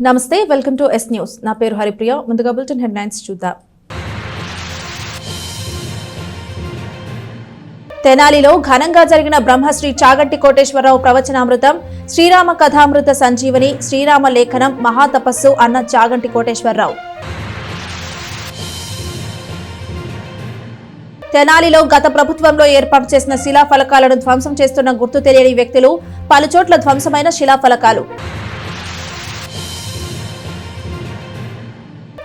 నమస్తే, welcome to yes news. నా పేరు హరిప్రియ. ముందుగా బులెటిన్ హెడ్లైన్స్ చూద్దాం. తెనాలిలో ఘనంగా జరిగిన బ్రహ్మశ్రీ చాగంటి కోటేశ్వరరావు ప్రవచనామృతం, శ్రీరామ కథామృత సంజీవని, శ్రీరామ లేఖనం, మహాతపస్సు అన్న చాగంటి కోటేశ్వరరావు. తెనాలిలో గత ప్రభుత్వంలో ఏర్పాటు చేసిన శిలాఫలకాలను ధ్వంసం చేస్తున్న గుర్తు తెలియని వ్యక్తులు, పలుచోట్ల ధ్వంసమైన శిలాఫలకాలు.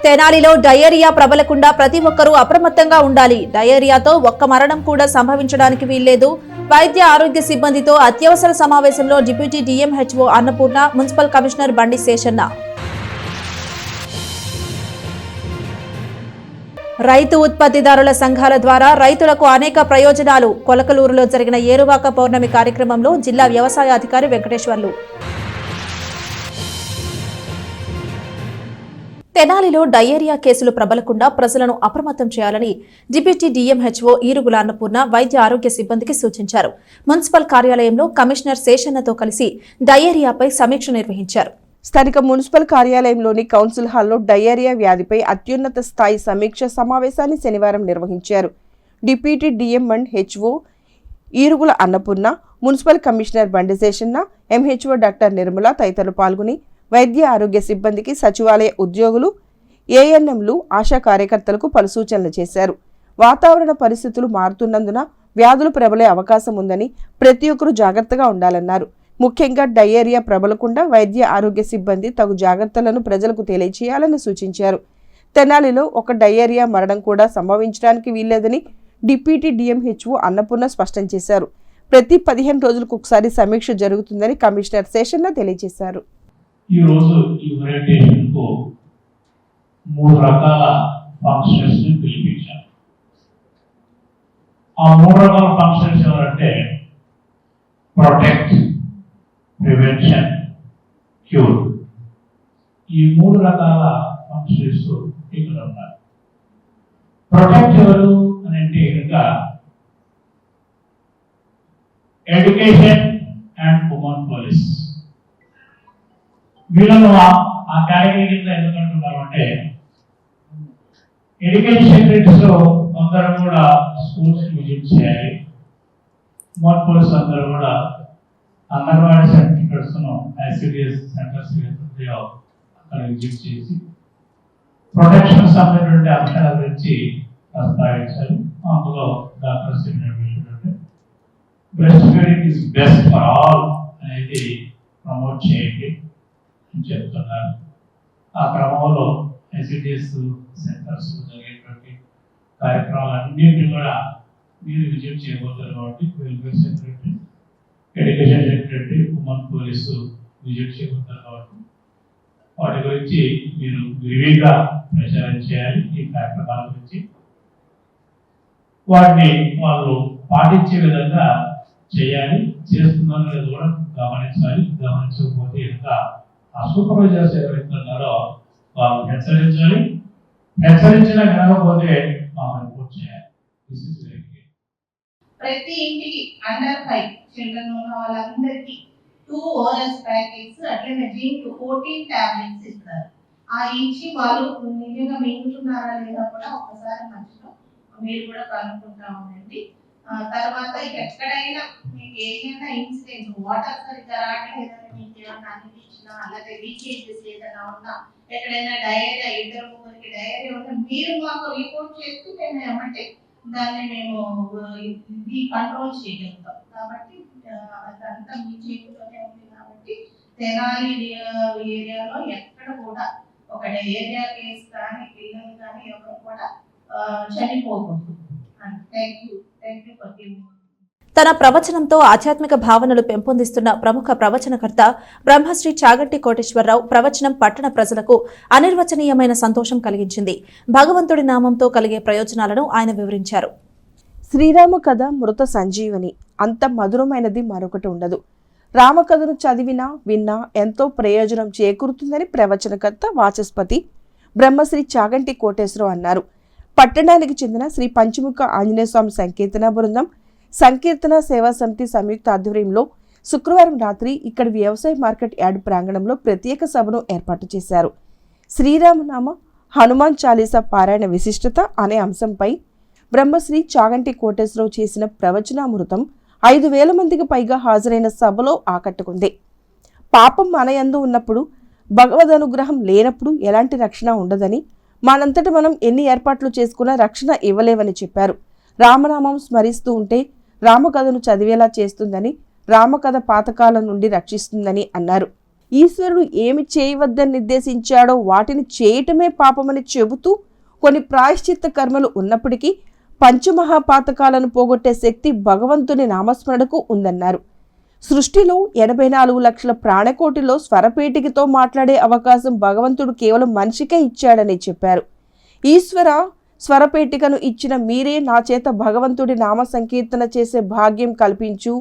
తెనాలిలో డయేరియా ప్రబలకుండా ప్రతి ఒక్కరూ అప్రమత్తంగా ఉండాలి. డయేరియాతో ఒక్క మరణం కూడా సంభవించడానికి వీల్లేదు. వైద్య ఆరోగ్య సిబ్బందితో అత్యవసర సమావేశంలో deputy DMHO Annapurna, municipal commissioner Bandi Seshanna. రైతు ఉత్పత్తిదారుల సంఘాల ద్వారా రైతులకు అనేక ప్రయోజనాలు. కొలకలూరులో జరిగిన ఏరువాక పౌర్ణమి కార్యక్రమంలో జిల్లా వ్యవసాయ అధికారి వెంకటేశ్వర్లు. తెనాలిలో డయేరియా కేసులు ప్రబలకుండా ప్రజలను అప్రమత్తం చేయాలని డిప్యూటీ డిఎంహెచ్ఓ ఈరుగుల అన్నపూర్ణ వైద్య ఆరోగ్య సిబ్బందికి సూచించారు. మున్సిపల్ కార్యాలయంలో కమిషనర్ శేషన్నతో కలిసి డయేరియాపై సమీక్ష నిర్వహించారు. స్థానిక మున్సిపల్ కార్యాలయంలోని కౌన్సిల్ హాల్లో డయేరియా వ్యాధిపై అత్యున్నత స్థాయి సమీక్ష సమావేశాన్ని శనివారం నిర్వహించారు. Deputy DMHO Erugula Annapurna, municipal commissioner Bandi Seshanna, MHO doctor Nirmala తదితరులు పాల్గొని వైద్య ఆరోగ్య సిబ్బందికి, సచివాలయ ఉద్యోగులు, ఏఎన్ఎంలు, ఆశా కార్యకర్తలకు పలు సూచనలు చేశారు. వాతావరణ పరిస్థితులు మారుతున్నందున వ్యాధులు ప్రబలే అవకాశం ఉందని ప్రతి ఒక్కరూ జాగ్రత్తగా ఉండాలన్నారు. ముఖ్యంగా డయేరియా ప్రబలకుండా వైద్య ఆరోగ్య సిబ్బంది తగు జాగ్రత్తలను ప్రజలకు తెలియచేయాలని సూచించారు. తెనాలిలో ఒక డయేరియా మరణం కూడా సంభవించడానికి వీల్లేదని డిప్యూటీ డిఎంహెచ్ఓ అన్నపూర్ణ స్పష్టం చేశారు. ప్రతి 15 రోజులకు ఒకసారి సమీక్ష జరుగుతుందని కమిషనర్ శేషన్న తెలియజేశారు. ఈరోజు ఈ ఓరియంటేషన్కు 3 రకాల ఫంక్షన్స్ని పిలిపించారు. ఆ 3 రకాల ఫంక్షన్స్ ఎవరంటే ప్రొటెక్ట్, ప్రివెన్షన్, క్యూర్. ఈ 3 రకాల ఫంక్షన్స్ ఇక్కడ ఉన్నారు. ప్రొటెక్ట్ ఎవరు అని అంటే ఇంకా ఎడ్యుకేషన్ అండ్ ఉమెన్ పోలీస్. వీళ్ళను ఆ కేటగిరీ కింద ఎందుకంటున్నామంటే ఎడ్యుకేషన్ సెక్రటరీస్ అందరూ కూడా స్కూల్స్ విజిట్ చేయాలి. ఉమెన్ పోలీస్ అందరూ కూడా అంగన్వాడీ సెంటర్స్ ఐసిడిఎస్ సెంటర్స్ అక్కడ విజిట్ చేసి ప్రొటెక్షన్ సంబంధించిన అంశాల గురించి ప్రస్తావించారు. అందులో డాక్టర్స్ ఏంటంటే breast feeding is best for all అనేది ప్రమోట్ చేయండి అని చెప్తున్నారు. ఆ క్రమంలో ఐసిడిఎస్ సెంటర్స్ జరిగేటువంటి కార్యక్రమాలన్నింటినీ కూడా మీరు విజిట్ చేయబోతారు కాబట్టి welfare secretary, education secretary, women police visit చేయబోతారు కాబట్టి వాటి గురించి మీరు విరివిగా ప్రచారం చేయాలి. ఈ కార్యక్రమాల గురించి వాటిని వాళ్ళు పాటించే విధంగా చేయాలి. చేస్తున్నారో లేదో కూడా గమనించాలి. గమనించకపోతే ఇంకా ఆ సూపర్వైజర్స్ ఎవరైతే ఉన్నారో వాళ్ళు హెచ్చరించాలి. హెచ్చరించినా కనకపోతే మాకు రిపోర్ట్ చేయాలి. ప్రతి ఇంటికి అండర్ 5 చిల్డ్రన్ ఉన్న వాళ్ళందరికీ 2 ఓరల్స్ ప్యాకెట్స్ అట్లనే జింక్ 14 టాబ్లెట్స్ ఇస్తారు. ఆ ఇచ్చి వాళ్ళు నిజంగా మింగుతున్నారా లేదా కూడా ఒకసారి మధ్యలో మీరు కూడా కనుక్కుంటా ఉండండి. తర్వాత ఎక్కడైనా మీకు ఏదైనా ఇన్సిడెంట్ వాటర్ సరిగ్గా రావట్లేదని మీకు ఏమైనా అనిపించినా, అలాగే లీకేజెస్ ఏదైనా ఉన్నా, ఎక్కడైనా డయేరియా, 2-3 డయేరియా ఉన్నా మీరు మాకు రిపోర్ట్ చేస్తూ మేము ఏమంటే దాన్ని మేము కంట్రోల్ చేయగలుగుతాం. కాబట్టి అదంతా మీ చేతిలోనే ఉంది. కాబట్టి తెనాలి ఏరియాలో ఎక్కడ కూడా ఒక డయేరియా కేసు కానీ పిల్లలు కానీ ఎవరు కూడా చనిపోకూడదు. తన ప్రవచనంతో ఆధ్యాత్మిక భావనలు పెంపొందిస్తున్న ప్రముఖ ప్రవచనకర్త బ్రహ్మశ్రీ చాగంటి కోటేశ్వరరావు ప్రవచనం పట్టణ ప్రజలకు అనిర్వచనీయమైన సంతోషం కలిగించింది. భగవంతుడి నామంతో కలిగే ప్రయోజనాలను ఆయన వివరించారు. శ్రీరామ కథ మృత సంజీవని, అంత మధురమైనది మరొకటి ఉండదు. రామకథను చదివినా విన్నా ఎంతో ప్రయోజనం చేకూరుతుందని ప్రవచనకర్త వాచస్పతి బ్రహ్మశ్రీ చాగంటి కోటేశ్వరరావు అన్నారు. పట్టణానికి చెందిన శ్రీ పంచముఖ ఆంజనేయ స్వామి సంకీర్తన బృందం, సంకీర్తన సేవా సమితి సంయుక్త ఆధ్వర్యంలో శుక్రవారం రాత్రి ఇక్కడి వ్యవసాయ మార్కెట్ యార్డ్ ప్రాంగణంలో ప్రత్యేక సభను ఏర్పాటు చేశారు. శ్రీరామనామ హనుమాన్ చాలీసా పారాయణ విశిష్టత అనే అంశంపై బ్రహ్మశ్రీ చాగంటి కోటేశ్వరరావు చేసిన ప్రవచనామృతం 5,000 మందికి పైగా హాజరైన సభలో ఆకట్టుకుంది. పాపం మనయందు ఉన్నప్పుడు, భగవద్ అనుగ్రహం లేనప్పుడు ఎలాంటి రక్షణ ఉండదని, మనంతట మనం ఎన్ని ఏర్పాట్లు చేసుకున్నా రక్షణ ఇవ్వలేవని చెప్పారు. రామనామం స్మరిస్తూ ఉంటే రామకథను చదివేలా చేస్తుందని, రామకథ పాతకాల నుండి రక్షిస్తుందని అన్నారు. ఈశ్వరుడు ఏమి చేయవద్దని నిర్దేశించాడో వాటిని చేయటమే పాపమని చెబుతూ కొన్ని ప్రాయశ్చిత్త కర్మలు ఉన్నప్పటికీ పంచమహాపాతకాలను పోగొట్టే శక్తి భగవంతుని నామస్మరణకు ఉందన్నారు. సృష్టిలో 84 లక్షల ప్రాణకోటిలో స్వరపేటికతో మాట్లాడే అవకాశం భగవంతుడు కేవలం మనిషికే ఇచ్చాడని చెప్పారు. ఈశ్వర, స్వరపేటికను ఇచ్చిన మీరే నా చేత భగవంతుడి నామ సంకీర్తన చేసే భాగ్యం కల్పించు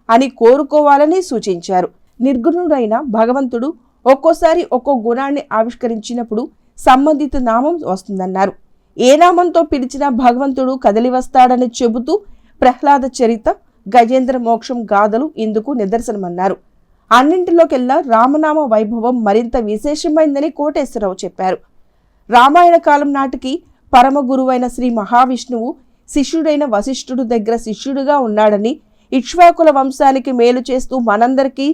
అని కోరుకోవాలని సూచించారు. నిర్గుణుడైన భగవంతుడు ఒక్కోసారి ఒక్కో గుణాన్ని ఆవిష్కరించినప్పుడు సంబంధిత నామం వస్తుందన్నారు. ఏ నామంతో పిలిచినా భగవంతుడు కదలి వస్తాడని చెబుతూ ప్రహ్లాద చరిత, గజేంద్ర మోక్షం గాథలు ఇందుకు నిదర్శనమన్నారు. అన్నింటిలోకెల్లా రామనామ వైభవం మరింత విశేషమైందని కోటేశ్వరరావు చెప్పారు. రామాయణ కాలం నాటికి పరమ గురువైన శ్రీ మహావిష్ణువు శిష్యుడైన వశిష్ఠుడు దగ్గర శిష్యుడిగా ఉన్నాడని, ఇక్ష్వాకుల వంశానికి మేలు చేస్తూ మనందరికీ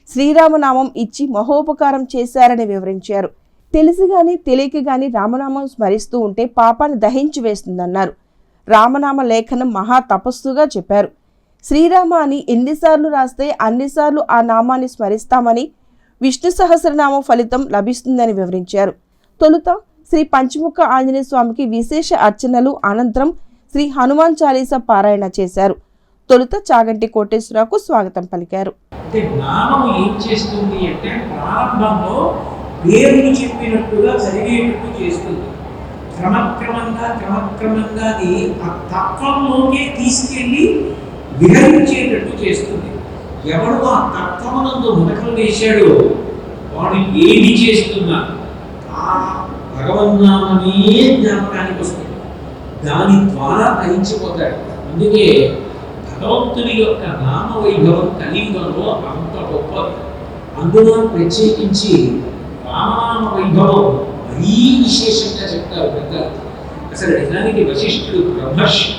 శ్రీరామనామం ఇచ్చి మహోపకారం చేశారని వివరించారు. తెలిసి గాని తెలియక గాని రామనామం స్మరిస్తూ ఉంటే పాపాన్ని దహించి వేస్తుందన్నారు. రామనామ లేఖనం మహా తపస్సుగా చెప్పారు. శ్రీరామ అని ఎన్నిసార్లు రాస్తే అన్నిసార్లు ఆ నామాన్ని స్మరిస్తామని, విష్ణు సహస్రనామ ఫలితం లభిస్తుందని వివరించారు. తొలుత శ్రీ పంచముఖ ఆంజనేయ స్వామికి విశేష అర్చనలు, అనంతరం శ్రీ హనుమాన్ చాలీసా పారాయణ చేశారు. తొలుత చాగంటి కోటేశ్వరరావుకు స్వాగతం పలికారు. నామం ఏం చేస్తుంది అంటే ప్రారంభంలో పేరుని చెప్పినట్టుగా చదివేటట్టు చేస్తుంది. క్రమక్రమంగా అది ఆ తత్వంలోకే తీసుకెళ్ళి విహరించేటట్టు చేస్తుంది. ఎవడు ఆ తత్వమునందు మునకలు వేశాడో వాడు ఏది చేస్తున్నా ఆ భగవన్నామనే జ్ఞాపకానికి వస్తుంది. దాని ద్వారా గ్రహించిపోతాడు. అందుకే భగవంతుని యొక్క నామ వైభవం కలియుగంలో అంత గొప్పది. అందులో ప్రత్యేకించి రామనామ వైభవం మరీ విశేషంగా చెప్తారు పెద్దలు. అసలు నిజానికి వశిష్ఠుడు బ్రహ్మర్షి.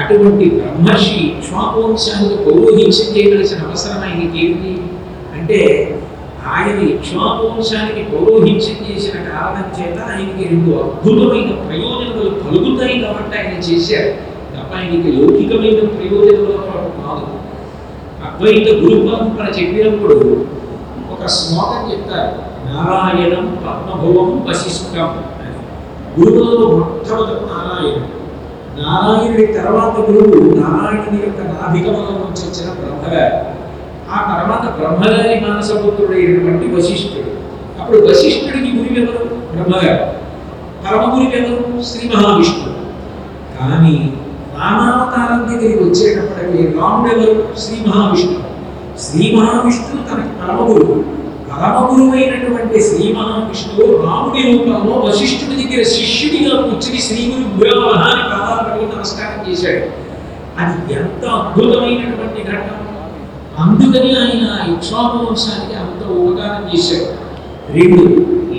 అటువంటి బ్రహ్మర్షి ఇక్ష్వాకువంశానికి పౌరోహిత్యం చేయవలసిన అవసరం ఆయనకి ఏమిటి అంటే, ఆయన ఇక్ష్వాకువంశానికి పౌరోహిత్యం చేసిన కారణం చేత ఆయనకి 2 అద్భుతమైన ప్రయోజనాలు కలుగుతాయి కాబట్టి ఆయన చేశారు తప్ప ఆయనకి లౌకికమైన ప్రయోజనాల కొరకు కాదు. అద్వైత గురు పరంపర చెప్పినప్పుడు ఒక శ్లోకం చెప్తారు, నారాయణం పద్మభువం వశిష్ఠం అని. గురువులలో మొట్టమొదటి నారాయణుడి తర్వాత గురువు నారాయణుని యొక్క నాభికమలం నుంచి వచ్చిన బ్రహ్మగారు. ఆ తర్వాత బ్రహ్మగారి మానసపుత్రుడైనటువంటి వశిష్ఠుడు. అప్పుడు వశిష్ఠుడికి గురువు ఎవరు? బ్రహ్మగారు. పరమ గురువు ఎవరు? శ్రీ మహావిష్ణువు. కానీ రామావతారం దగ్గరికి వచ్చేటప్పటికి రాముడు ఎవరు? శ్రీ మహావిష్ణువు. శ్రీ మహావిష్ణువు తనకి పరమగురువు. పరమగురువైనటువంటి శ్రీ మహావిష్ణువు రాముడి రూపంలో వశిష్ఠుడి దగ్గర శిష్యుడిగా కూర్చుని శ్రీ గురు గురవహాని పాదాలకు నమస్కారం చేశాడు. అది ఎంత అద్భుతమైనటువంటి ఘట్టం. అందుకని ఆయన ఇక్ష్వాకువంశానికి అంత ఉపకారం చేశాడు. 2,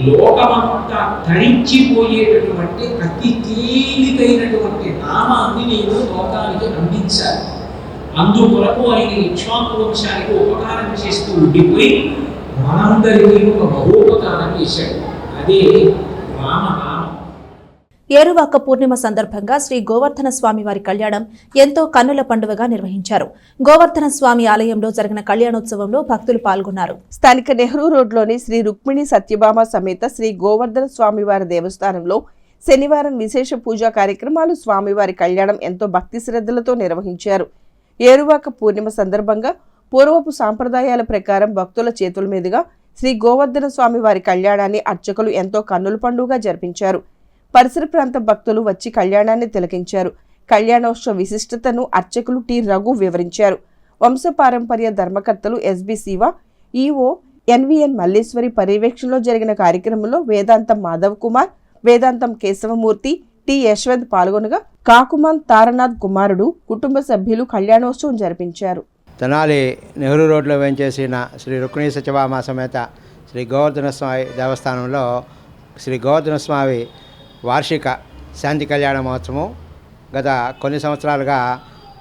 లోకమంతా తరించిపోయేటటువంటి అతి తేలికైనటువంటి నామాన్ని నేను లోకానికి అందించాలి. అందుకొరకు ఆయన ఇక్ష్వాకువంశానికి ఉపకారం చేస్తూ ఉండిపోయి మనందరికీ ఒక మహోపకారం చేశాడు. అదే రామనామం. ఏరువాక పూర్ణిమ సందర్భంగా శ్రీ గోవర్ధన స్వామి వారి కళ్యాణం ఎంతో కన్నుల పండుగగా నిర్వహించారు. గోవర్ధన స్వామి ఆలయంలో జరిగిన కళ్యాణోత్సవంలో భక్తులు పాల్గొన్నారు. స్థానిక నెహ్రూ రోడ్లోని శ్రీ రుక్మిణి సత్యభామ సమేత శ్రీ గోవర్ధన స్వామివారి దేవస్థానంలో శనివారం విశేష పూజా కార్యక్రమాలు, స్వామివారి కళ్యాణం ఎంతో భక్తి శ్రద్ధలతో నిర్వహించారు. ఏరువాక పూర్ణిమ సందర్భంగా పూర్వపు సాంప్రదాయాల ప్రకారం భక్తుల చేతుల మీదుగా శ్రీ గోవర్ధన స్వామి వారి కళ్యాణాన్ని అర్చకులు ఎంతో కన్నుల పండుగగా జరిపించారు. పరిసర ప్రాంత భక్తులు వచ్చి కళ్యాణాన్ని తిలకించారు. కళ్యాణోత్సవ విశిష్టతను అర్చకులు టి రఘు వివరించారు. వంశపారంపర్య ధర్మకర్తలు SB Siva, EO NVN Malleswari పర్యవేక్షణలో జరిగిన కార్యక్రమంలో వేదాంతం మాధవ్ కుమార్, వేదాంతం కేశవమూర్తి, టి యశ్వంత్ పాల్గొనగా కాకుమాన్ తారనాథ్ కుమారుడు, కుటుంబ సభ్యులు కళ్యాణోత్సవం జరిపించారు. తెనాలి నెహ్రూ రోడ్లో వేంచేసిన శ్రీ రుక్మిణీ సత్యభామ సమేత శ్రీ గోవర్ధన స్వామి దేవస్థానంలో శ్రీ గోవర్ధన స్వామి వార్షిక శాంతి కళ్యాణ మహోత్సవం గత కొన్ని సంవత్సరాలుగా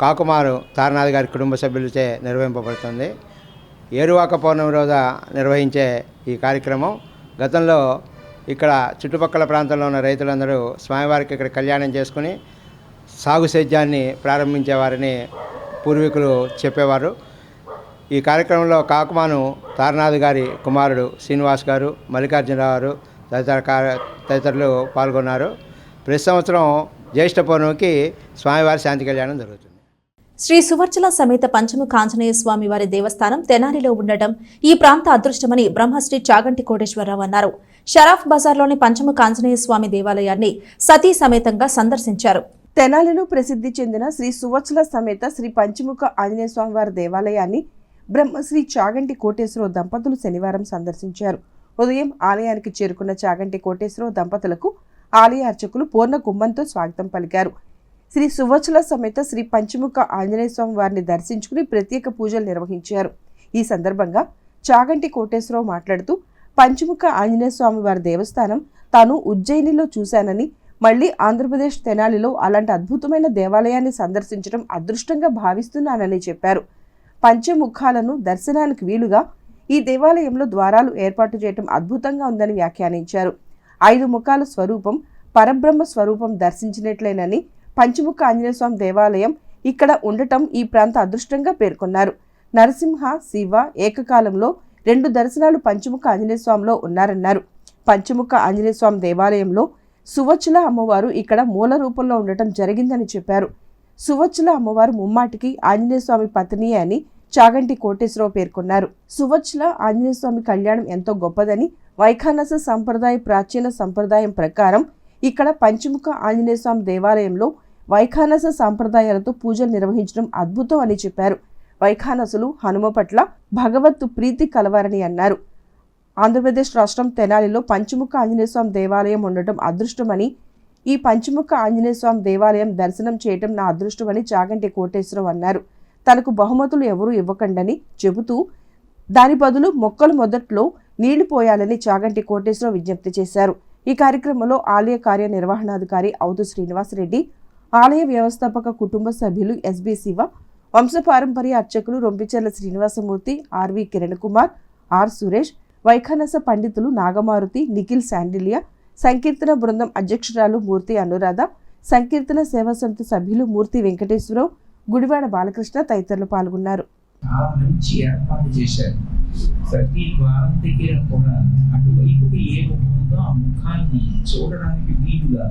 కాకుమారు తారనాథ్ గారి కుటుంబ సభ్యులచే నిర్వహింపబడుతుంది. ఏరువాక పౌర్ణమి రోజు నిర్వహించే ఈ కార్యక్రమం గతంలో ఇక్కడ చుట్టుపక్కల ప్రాంతంలో ఉన్న రైతులందరూ స్వామివారికి ఇక్కడ కళ్యాణం చేసుకుని సాగు సేద్యాన్ని ప్రారంభించేవారని పూర్వీకులు చెప్పేవారు. ఈ కార్యక్రమంలో కాకుమాను తారనాథ్ గారి కుమారుడు శ్రీనివాస్ గారు, మల్లికార్జునరావు గారు తదితరులు పాల్గొన్నారు. ప్రతి సంవత్సరం జ్యేష్ఠ పౌర్ణమికి స్వామివారి శాంతి కళ్యాణం జరుగుతుంది. శ్రీ సువర్చల సమేత పంచముఖ ఆంజనేయ స్వామి వారి దేవస్థానం తెనాలిలో ఉండటం ఈ ప్రాంత అదృష్టమని బ్రహ్మశ్రీ చాగంటి కోటేశ్వరరావు అన్నారు. షరాఫ్ బజార్లోని పంచముఖ ఆంజనేయ స్వామి దేవాలయాన్ని సతీ సమేతంగా సందర్శించారు. తెనాలిలో ప్రసిద్ధి చెందిన శ్రీ సువత్సల సమేత శ్రీ పంచముఖ ఆంజనేయ స్వామి వారి దేవాలయాన్ని బ్రహ్మశ్రీ చాగంటి కోటేశ్వరరావు దంపతులు శనివారం సందర్శించారు. ఉదయం ఆలయానికి చేరుకున్న చాగంటి కోటేశ్వరరావు దంపతులకు ఆలయ అర్చకులు పూర్ణ కుంభంతో స్వాగతం పలికారు. శ్రీ సువత్సల సమేత శ్రీ పంచముఖ ఆంజనేయ స్వామి వారిని దర్శించుకుని ప్రత్యేక పూజలు నిర్వహించారు. ఈ సందర్భంగా చాగంటి కోటేశ్వరరావు మాట్లాడుతూ పంచముఖ ఆంజనేయ స్వామి వారి దేవస్థానం తాను ఉజ్జయినిలో చూశానని, మళ్లీ ఆంధ్రప్రదేశ్ తెనాలిలో అలాంటి అద్భుతమైన దేవాలయాన్ని సందర్శించడం అదృష్టంగా భావిస్తున్నానని చెప్పారు. పంచముఖాలను దర్శనానికి వీలుగా ఈ దేవాలయంలో ద్వారాలు ఏర్పాటు చేయడం అద్భుతంగా ఉందని వ్యాఖ్యానించారు. 5 ముఖాల స్వరూపం పరబ్రహ్మ స్వరూపం దర్శించినట్లేనని, పంచముఖ ఆంజనేయ స్వామి దేవాలయం ఇక్కడ ఉండటం ఈ ప్రాంత అదృష్టంగా పేర్కొన్నారు. నరసింహ, శివ ఏకకాలంలో 2 దర్శనాలు పంచముఖ ఆంజనేయ స్వామిలో ఉన్నారన్నారు. పంచముఖ ఆంజనేయ స్వామి దేవాలయంలో సువత్సల అమ్మవారు ఇక్కడ మూల రూపంలో ఉండటం జరిగిందని చెప్పారు. సువత్సల అమ్మవారు ముమ్మాటికి ఆంజనేయ స్వామి పత్ని అని చాగంటి కోటేశ్వరరావు పేర్కొన్నారు. సువత్సల ఆంజనేయ స్వామి కళ్యాణం ఎంతో గొప్పదని, వైఖానస సంప్రదాయ ప్రాచీన సంప్రదాయం ప్రకారం ఇక్కడ పంచముఖ ఆంజనేయ స్వామి దేవాలయంలో వైఖానస సంప్రదాయాలతో పూజలు నిర్వహించడం అద్భుతం అని చెప్పారు. వైఖానసులు హనుమ పట్ల భగవత్తు ప్రీతి కలవారని అన్నారు. ఆంధ్రప్రదేశ్ రాష్ట్రం తెనాలిలో పంచముఖ ఆంజనేయ స్వామి దేవాలయం ఉండటం అదృష్టమని, ఈ పంచముఖ ఆంజనేయ స్వామి దేవాలయం దర్శనం చేయటం నా అదృష్టమని చాగంటి కోటేశ్వరరావు అన్నారు. తనకు బహుమతులు ఎవరూ ఇవ్వకండని చెబుతూ దాని బదులు మొక్కలు మొదట్లో నీళ్లు పోయాలని చాగంటి కోటేశ్వరరావు విజ్ఞప్తి చేశారు. ఈ కార్యక్రమంలో ఆలయ కార్యనిర్వహణాధికారి అవుతు శ్రీనివాసరెడ్డి, ఆలయ వ్యవస్థాపక కుటుంబ సభ్యులు ఎస్బి శివ, వంశపారంపర్య అర్చకులు రొంపిచెర్ల శ్రీనివాసమూర్తి, ఆర్వి కిరణ్ కుమార్, ఆర్ సురేష్, వైఖానస పండితులు నాగమారుతి, నిఖిల్ శాండిలియా, సంకీర్తన బృందం అధ్యక్షురాలు మూర్తి అనురాధ, సంకీర్తన సేవా సమితి సభ్యులు మూర్తి వెంకటేశ్వరరావు, గుడివాడ బాలకృష్ణ తదితరులు పాల్గొన్నారు. చాలా మంచి ఏర్పాటు చేశారు. ప్రతి ద్వారం దగ్గర కూడా అటువైపుకి ఏ ముఖం ఉందో ఆ ముఖాన్ని చూడడానికి వీలుగా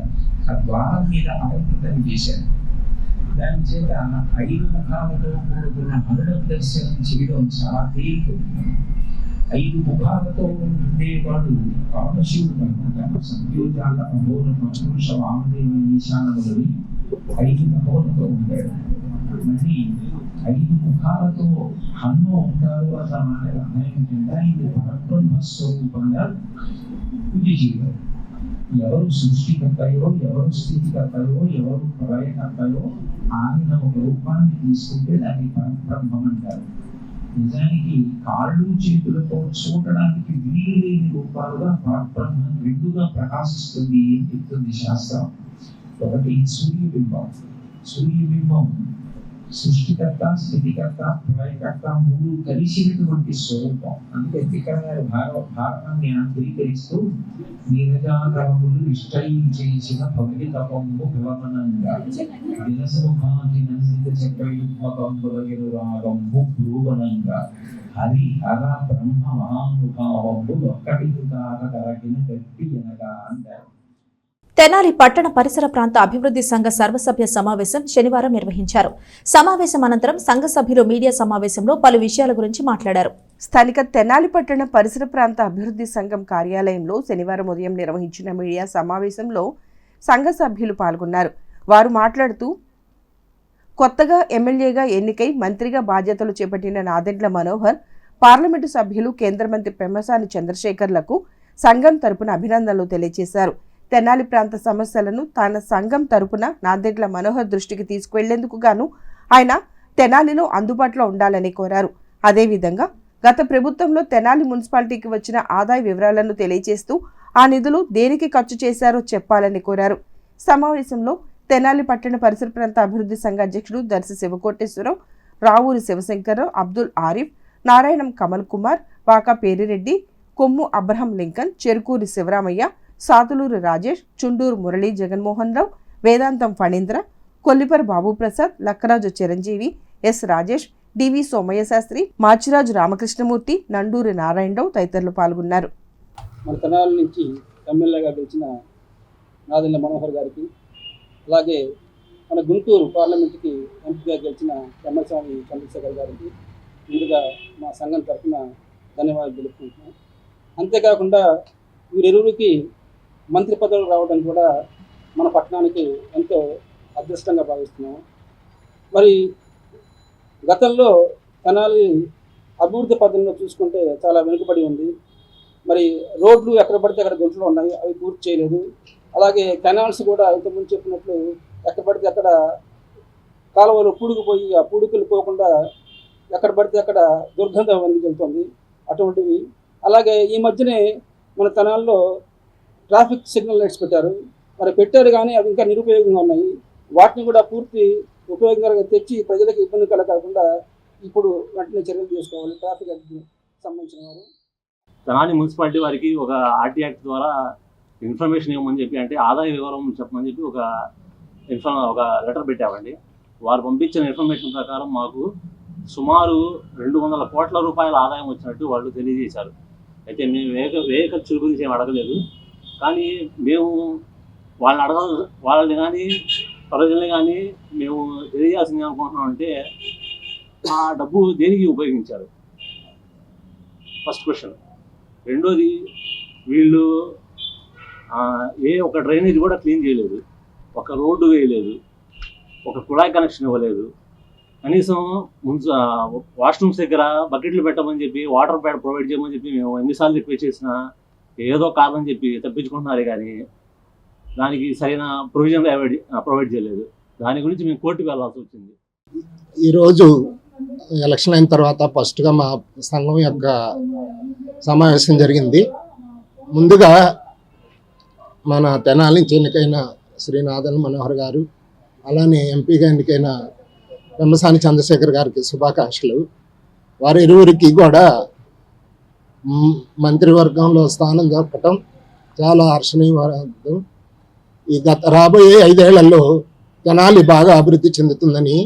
ఆ ద్వారం మీద అలంకృతం చేశారు. దాని చేత 5 ముఖాలతో కూడుకున్న హనుమత్ దర్శనం చేయడం చాలా తేలిక. 5 ముఖాలతో ఉండేవాడు పరమశివుడు అనుకుంటాను. సంయోజాల పురుష వామదేవ ఈశానములని 5 ముఖములతో ఉంటాడు. మళ్ళీ 5 ముఖాలతో హనుమ ఉంటారు అన్న మాట అర్థం ఏంటంటే ఇది పరబ్రహ్మ స్వరూపంగా పూజ చేయాలి. ఎవరు సృష్టికర్తయో, ఎవరు స్థితికర్తయో, ఎవరు ప్రళయకర్తయో ఆయన ఒక రూపాన్ని తీసుకుంటే దాన్ని పరబ్రహ్మం అంటారు. నిజానికి కాళ్ళు చేతులతో చూడడానికి వీలు లేని రూపాలుగా పరబ్రహ్మం 2గా ప్రకాశిస్తుంది అని చెప్తుంది శాస్త్రం. ఒకటి సూర్యబింబం. సూర్యబింబం సృష్టికర్త, స్థితికర్త, ప్రళయకర్త 3 కలిసినటువంటి స్వరూపం. అందుకే ఇక్కడ భారతాన్ని అంతరీకరిస్తూ నీరజాకరములు నిశ్చయించేసిన భవితపంబు భవనంగా దినసముఖాన్ని నందిత చక్రయుగ్మకంబులగిరురాగంబు భ్రూవనంగా హరి హర బ్రహ్మ మహానుభావంబు ఒక్కటిగా కలగిన గట్టి అనగా అంటారు. తెనాలి పట్టణ పరిసర ప్రాంత అభివృద్ధి సంఘ సర్వసభ్య సమావేశం శనివారం నిర్వహించారు. సమావేశం అనంతరం సంఘ సభ్యులు మీడియా సమావేశంలో పలు విషయాల గురించి మాట్లాడారు. స్థానిక తెనాలి పట్టణ పరిసర ప్రాంత అభివృద్ధి సంఘం కార్యాలయంలో శనివారం ఉదయం నిర్వహించిన మీడియా సమావేశంలో సంఘ సభ్యులు పాల్గొన్నారు. వారు మాట్లాడుతూ కొత్తగా ఎమ్మెల్యేగా ఎన్నికై మంత్రిగా బాధ్యతలు చేపట్టిన నాదెండ్ల మనోహర్, పార్లమెంటు సభ్యులు కేంద్ర మంత్రి పెమ్మసాని చంద్రశేఖర్లకు సంఘం తరపున అభినందనలు తెలియజేశారు. తెనాలి ప్రాంత సమస్యలను తన సంఘం తరపున నాదెండ్ల మనోహర్ దృష్టికి తీసుకువెళ్లేందుకు గాను ఆయన తెనాలిలో అందుబాటులో ఉండాలని కోరారు. అదేవిధంగా గత ప్రభుత్వంలో తెనాలి మున్సిపాలిటీకి వచ్చిన ఆదాయ వివరాలను తెలియజేస్తూ ఆ నిధులు దేనికి ఖర్చు చేశారో చెప్పాలని కోరారు. సమావేశంలో తెనాలి పట్టణ పరిసర ప్రాంత అభివృద్ధి సంఘ అధ్యక్షుడు దర్శి శివకోటేశ్వరరావు, రావూరి శివశంకర్రావు, అబ్దుల్ ఆరిఫ్, నారాయణం కమల్ కుమార్, వాకా పేరిరెడ్డి, కొమ్ము అబ్రహం లింకన్, చెరుకూరి శివరామయ్య, సాతులూరు రాజేష్, చుండూరు మురళీ జగన్మోహన్ రావు, వేదాంతం ఫణీంద్ర, కొల్లిపర్ బాబుప్రసాద్, లక్కరాజు చిరంజీవి, ఎస్ రాజేష్, డివి సోమయ్య శాస్త్రి, మాచిరాజు రామకృష్ణమూర్తి, నండూరి నారాయణరావు తదితరులు పాల్గొన్నారు. మన తెనాలి నుంచి ఎమ్మెల్యేగా గెలిచిన నాదెండ్ల మనోహర్ గారికి, అలాగే మన గుంటూరు పార్లమెంటుకి ఎంపీగా గెలిచిన ఎమ్మెల్స్వామి చంద్రశేఖర్ గారికి ముందుగా మా సంఘం తరఫున ధన్యవాదాలు తెలుపుకుంటున్నాం. అంతేకాకుండా వీరిరువురికి మంత్రి పదవులు రావడం కూడా మన పట్టణానికి ఎంతో అదృష్టంగా భావిస్తున్నాం. మరి గతంలో తెనాలి అభివృద్ధి పద్ధతిలో చూసుకుంటే చాలా వెనుకబడి ఉంది. మరి రోడ్లు ఎక్కడ పడితే అక్కడ గుంటలు ఉన్నాయి, అవి పూర్తి చేయలేదు. అలాగే కెనాల్స్ కూడా ఇంతకుముందు చెప్పినట్లు ఎక్కడ పడితే అక్కడ కాలువలు పూడుకుపోయి ఆ పూడుకలు పోకుండా ఎక్కడ పడితే అక్కడ దుర్గంధం అనేది వెళ్తుంది అటువంటివి. అలాగే ఈ మధ్యనే మన తెనాల్లో ట్రాఫిక్ సిగ్నల్ లైట్స్ పెట్టారు. మరి పెట్టారు కానీ అవి ఇంకా నిరుపయోగంగా ఉన్నాయి. వాటిని కూడా పూర్తి ఉపయోగంగా తెచ్చి ప్రజలకు ఇబ్బంది కలగకుండా ఇప్పుడు వెంటనే చర్యలు తీసుకోవాలి ట్రాఫిక్ సంబంధించిన వారు. తెనాలి మున్సిపాలిటీ వారికి ఒక ఆర్టీ యాక్ట్ ద్వారా ఇన్ఫర్మేషన్ ఇవ్వమని చెప్పి, అంటే ఆదాయ వివరం చెప్పమని చెప్పి ఒక లెటర్ పెట్టామండి. వారు పంపించిన ఇన్ఫర్మేషన్ ప్రకారం మాకు సుమారు 200 కోట్ల రూపాయల ఆదాయం వచ్చినట్టు వాళ్ళు తెలియజేశారు. అయితే మేము వ్యయ ఖర్చుల గురించి ఏమి అడగలేదు. కానీ మేము వాళ్ళని కానీ ప్రజల్ని కానీ మేము తెలియజేయాల్సింది అనుకుంటున్నామంటే ఆ డబ్బు దేనికి ఉపయోగించారు, ఫస్ట్ క్వశ్చన్. రెండోది, వీళ్ళు ఒక డ్రైనేజ్ కూడా క్లీన్ చేయలేదు, ఒక రోడ్డు వేయలేదు, ఒక కుళాయి కనెక్షన్ ఇవ్వలేదు, కనీసం వాష్రూమ్స్ దగ్గర బకెట్లు పెట్టమని చెప్పి వాటర్ ప్యాడ్ ప్రొవైడ్ చేయమని చెప్పి మేము ఎన్నిసార్లు రిక్వెస్ట్ చేసినా ఏదో కారణం చెప్పి తప్పించుకుంటున్నారే కానీ దానికి సరైన ప్రొవిజన్ ప్రొవైడ్ చేయలేదు. దాని గురించి మేము కోర్టుకు వెళ్ళాల్సి వచ్చింది. ఈరోజు ఎలక్షన్ అయిన తర్వాత ఫస్ట్గా మా సంఘం యొక్క సమావేశం జరిగింది. ముందుగా మన తెనాలి నుంచి ఎన్నికైన శ్రీ నాదెండ్ల మనోహర్ గారు, అలానే ఎంపీగా ఎన్నికైన వెమ్మసాని చంద్రశేఖర్ గారికి శుభాకాంక్షలు. వారి ఇరువురికి కూడా మంత్రివర్గంలో స్థానం దొరకటం చాలా హర్షణీయవాదం. ఈ రాబోయే 5 ఏళ్లలో తెనాలి బాగా అభివృద్ధి చెందుతుందని,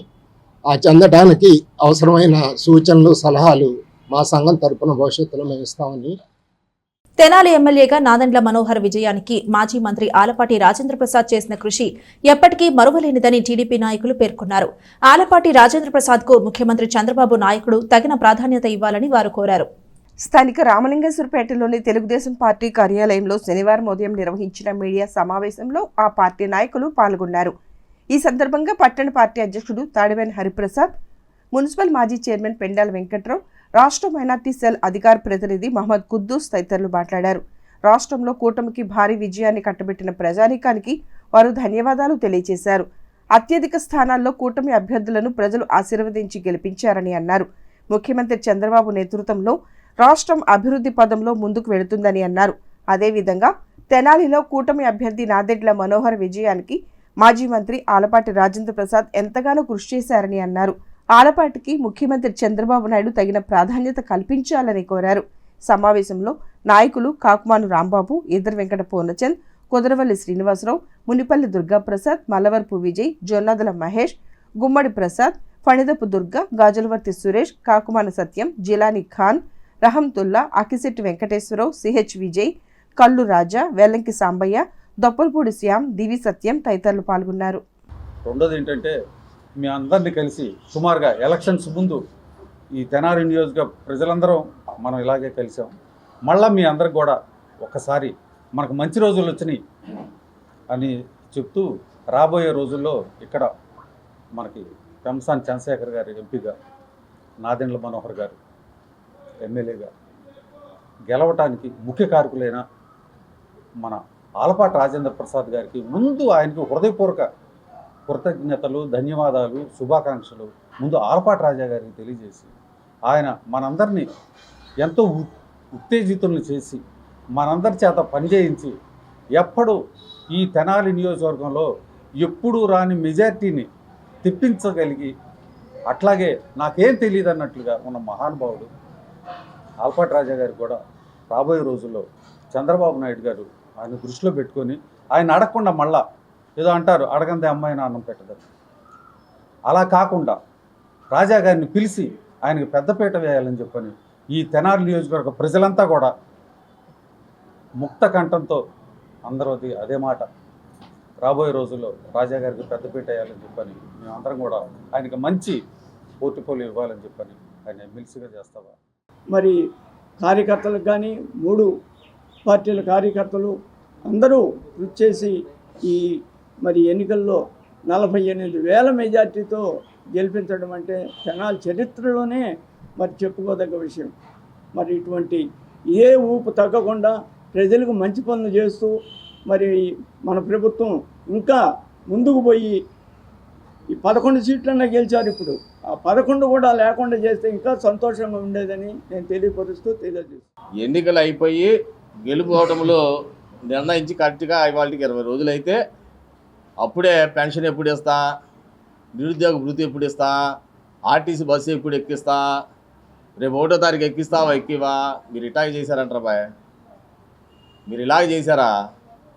ఆ చెందడానికి అవసరమైన సూచనలు సలహాలు మా సంఘం తరపున భవిష్యత్తులో మేము ఇస్తామని. తెనాలి ఎమ్మెల్యేగా నాదెండ్ల మనోహర్ విజయానికి మాజీ మంత్రి ఆలపాటి రాజేంద్ర ప్రసాద్ చేసిన కృషి ఎప్పటికీ మరువలేనిదని టీడీపీ నాయకులు పేర్కొన్నారు. ఆలపాటి రాజేంద్ర ప్రసాద్ కు ముఖ్యమంత్రి చంద్రబాబు నాయుడు తగిన ప్రాధాన్యత ఇవ్వాలని వారు కోరారు. స్థానిక రామలింగేశ్వరపేటలోని తెలుగుదేశం పార్టీ కార్యాలయంలో శనివారం ఉదయం నిర్వహించిన మీడియా సమావేశంలో ఆ పార్టీ నాయకులు పాల్గొన్నారు. ఈ సందర్భంగా పట్టణ పార్టీ అధ్యక్షుడు తాడివేని హరిప్రసాద్, మున్సిపల్ మాజీ చైర్మన్ పెండాల వెంకట్రావు, రాష్ట్ర మైనార్టీ సెల్ అధికార ప్రతినిధి మహమ్మద్ కుద్దూస్ తదితరులు మాట్లాడారు. రాష్ట్రంలో కూటమికి భారీ విజయాన్ని కట్టబెట్టిన ప్రజానీకానికి వారు ధన్యవాదాలు తెలియజేశారు. అత్యధిక స్థానాల్లో కూటమి అభ్యర్థులను ప్రజలు ఆశీర్వదించి గెలిపించారని అన్నారు. ముఖ్యమంత్రి చంద్రబాబు నేతృత్వంలో రాష్ట్రం అభివృద్ధి పదంలో ముందుకు వెళుతుందని అన్నారు. అదేవిధంగా తెనాలిలో కూటమి అభ్యర్థి నాదెండ్ల మనోహర్ విజయానికి మాజీ మంత్రి ఆలపాటి రాజేంద్ర ప్రసాద్ ఎంతగానో కృషి చేశారని అన్నారు. ఆలపాటికి ముఖ్యమంత్రి చంద్రబాబు నాయుడు తగిన ప్రాధాన్యత కల్పించాలని కోరారు. సమావేశంలో నాయకులు కాకుమాను రాంబాబు, ఈదర్ వెంకట పూర్ణచంద్, కుదరవల్లి శ్రీనివాసరావు, మునిపల్లి దుర్గాప్రసాద్, మల్లవరపు విజయ్, జొన్నదల మహేష్, గుమ్మడి ప్రసాద్, ఫణిదపు దుర్గ, గాజులవర్తి సురేష్, కాకుమాన సత్యం, జిలానీ ఖాన్, రహంతుల్లా, అకిశెట్టి వెంకటేశ్వరరావు, సిహెచ్ విజయ్, కల్లు రాజా, వెల్లంకి సాంబయ్య, దొప్పలపూడి శ్యామ్, దివి సత్యం తదితరులు పాల్గొన్నారు. రెండోది ఏంటంటే, మీ అందరినీ కలిసి సుమారుగా ఎలక్షన్స్ ముందు ఈ తెనాలి నియోజక ప్రజలందరం మనం ఇలాగే కలిసాం. మళ్ళీ మీ అందరికి కూడా ఒకసారి మనకు మంచి రోజులు వచ్చినాయి అని చెప్తూ, రాబోయే రోజుల్లో ఇక్కడ మనకి వెమ్మసాని చంద్రశేఖర్ గారు ఎంపీగా, నాదెండ్ల మనోహర్ గారు ఎమ్మెల్యేగా గెలవటానికి ముఖ్య కారకులైన మన ఆలపాటి రాజేంద్ర ప్రసాద్ గారికి ముందు ఆయనకి హృదయపూర్వక కృతజ్ఞతలు, ధన్యవాదాలు, శుభాకాంక్షలు ముందు ఆలపాటి రాజా గారికి తెలియజేసి ఆయన మనందరినీ ఎంతో ఉత్తేజితులను చేసి మనందరి చేత పనిచేయించి ఎప్పుడు ఈ తెనాలి నియోజకవర్గంలో ఎప్పుడూ రాని మెజార్టీని తెప్పించగలిగి అట్లాగే నాకేం తెలియదు అన్నట్లుగా ఉన్న మహానుభావుడు ఆలపాటి రాజా గారు కూడా రాబోయే రోజుల్లో చంద్రబాబు నాయుడు గారు ఆయన దృష్టిలో పెట్టుకొని ఆయన అడగకుండా మళ్ళా ఏదో అంటారు అడగందే అమ్మాయిని అన్నం పెట్టదు, అలా కాకుండా రాజా గారిని పిలిచి ఆయనకు పెద్దపీట వేయాలని చెప్పని ఈ తెనాలి నియోజకవర్గ ప్రజలంతా కూడా ముక్త కంఠంతో అందరూ అదే మాట రాబోయే రోజుల్లో రాజా గారికి పెద్దపీట వేయాలని చెప్పని మేమందరం కూడా ఆయనకు మంచి పోర్టుఫోలియో ఇవ్వాలని చెప్పని ఆయన ఎమ్మెల్సీగా చేస్తావా. మరి కార్యకర్తలకు కానీ 3 పార్టీల కార్యకర్తలు అందరూ కృషి చేసి ఈ మరి ఎన్నికల్లో 48,000 మెజార్టీతో గెలిపించడం అంటే తెనాలి చరిత్రలోనే మరి చెప్పుకోదగ్గ విషయం. మరి ఇటువంటి ఏ ఊపు తగ్గకుండా ప్రజలకు మంచి పనులు చేస్తూ మరి మన ప్రభుత్వం ఇంకా ముందుకు పోయి ఈ 11 సీట్లన్నా గెలిచారు. ఇప్పుడు ఆ 11 కూడా లేకుండా చేస్తే ఇంకా సంతోషంగా ఉండేదని నేను తెలియజేస్తాను. ఎన్నికలు అయిపోయి గెలుపోవడంలో నిర్ణయించి కరెక్ట్గా ఇవాళకి 20 రోజులైతే అప్పుడే పెన్షన్ ఎప్పుడు ఇస్తా, నిరుద్యోగ భృతి ఎప్పుడు ఇస్తా, ఆర్టీసీ బస్సు ఎప్పుడు ఎక్కిస్తా, రేపు 1వ తారీఖు ఎక్కిస్తావా ఎక్కివా, మీరు ఇలాగే చేశారంటారా బాయ్, మీరు ఇలాగే చేశారా?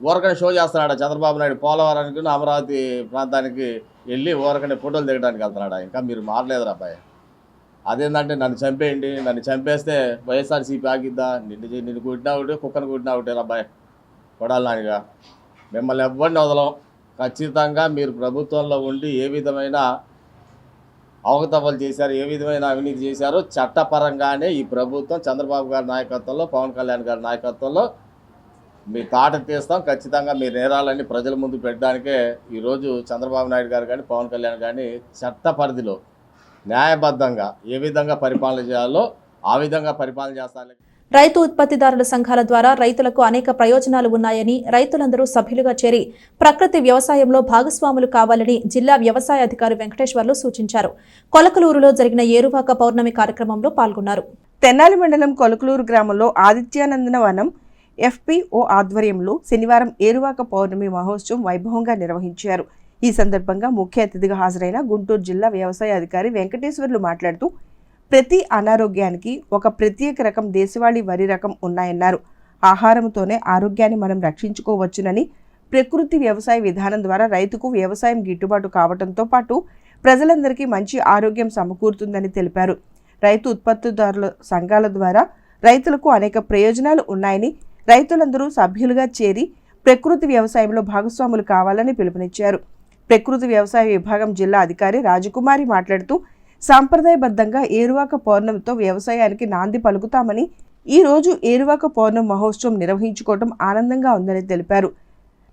ఊరకనే షో చేస్తున్నాడా చంద్రబాబు నాయుడు? పోలవరానికి అమరావతి ప్రాంతానికి వెళ్ళి ఊరకనే ఫోటోలు దిగడానికి వెళ్తున్నాడా? ఇంకా మీరు మారలేదురా అబ్బాయి. అదేంటంటే నన్ను చంపేయండి, నన్ను చంపేస్తే వైఎస్ఆర్సీపీ ఆగిద్దా? నిన్ను కొట్టినా ఒకటి, కుక్కను కొట్టినా ఒకటి అబ్బాయి కొడాలి నానిగా. మిమ్మల్ని ఎవరిని వదలం. ఖచ్చితంగా మీరు ప్రభుత్వంలో ఉండి ఏ విధమైన అవకతవకలు చేశారు, ఏ విధమైన అవినీతి చేశారో చట్టపరంగానే ఈ ప్రభుత్వం చంద్రబాబు గారి నాయకత్వంలో, పవన్ కళ్యాణ్ గారి నాయకత్వంలో మీ తాట తీస్తాం. ఖచ్చితంగా మీ నేరాలన్నీ ప్రజల ముందు పెట్టడానికే ఈరోజు చంద్రబాబు నాయుడు గారు కానీ పవన్ కళ్యాణ్ కానీ చట్ట పరిధిలో న్యాయబద్ధంగా ఏ విధంగా పరిపాలన చేయాలో ఆ విధంగా పరిపాలన చేస్తాను. రైతు ఉత్పత్తిదారుల సంఘాల ద్వారా రైతులకు అనేక ప్రయోజనాలు ఉన్నాయని, రైతులందరూ సభ్యులుగా చేరి ప్రకృతి వ్యవసాయంలో భాగస్వాములు కావాలని జిల్లా వ్యవసాయ అధికారి వెంకటేశ్వర్లు సూచించారు. కొలకలూరులో జరిగిన ఏరువాక పౌర్ణమి కార్యక్రమంలో పాల్గొన్నారు. తెనాలి మండలం కొలకలూరు గ్రామంలో ఆదిత్యానందన వనం FPO ఆధ్వర్యంలో శనివారం ఏరువాక పౌర్ణమి మహోత్సవం వైభవంగా నిర్వహించారు. ఈ సందర్భంగా ముఖ్య అతిథిగా హాజరైన గుంటూరు జిల్లా వ్యవసాయ అధికారి వెంకటేశ్వర్లు మాట్లాడుతూ ప్రతి అనారోగ్యానికి ఒక ప్రత్యేక రకం దేశవాళీ వరి రకం ఉన్నాయన్నారు. ఆహారంతోనే ఆరోగ్యాన్ని మనం రక్షించుకోవచ్చునని, ప్రకృతి వ్యవసాయ విధానం ద్వారా రైతుకు వ్యవసాయం గిట్టుబాటు కావడంతో పాటు ప్రజలందరికీ మంచి ఆరోగ్యం సమకూరుతుందని తెలిపారు. రైతు ఉత్పత్తిదారుల సంఘాల ద్వారా రైతులకు అనేక ప్రయోజనాలు ఉన్నాయని, రైతులందరూ సభ్యులుగా చేరి ప్రకృతి వ్యవసాయంలో భాగస్వాములు కావాలని పిలుపునిచ్చారు. ప్రకృతి వ్యవసాయ విభాగం జిల్లా అధికారి రాజకుమారి మాట్లాడుతూ సాంప్రదాయబద్ధంగా ఏరువాక పౌర్ణమితో వ్యవసాయానికి నాంది పలుకుతామని, ఈ రోజు ఏరువాక పౌర్ణమి మహోత్సవం నిర్వహించుకోవడం ఆనందంగా ఉందని తెలిపారు.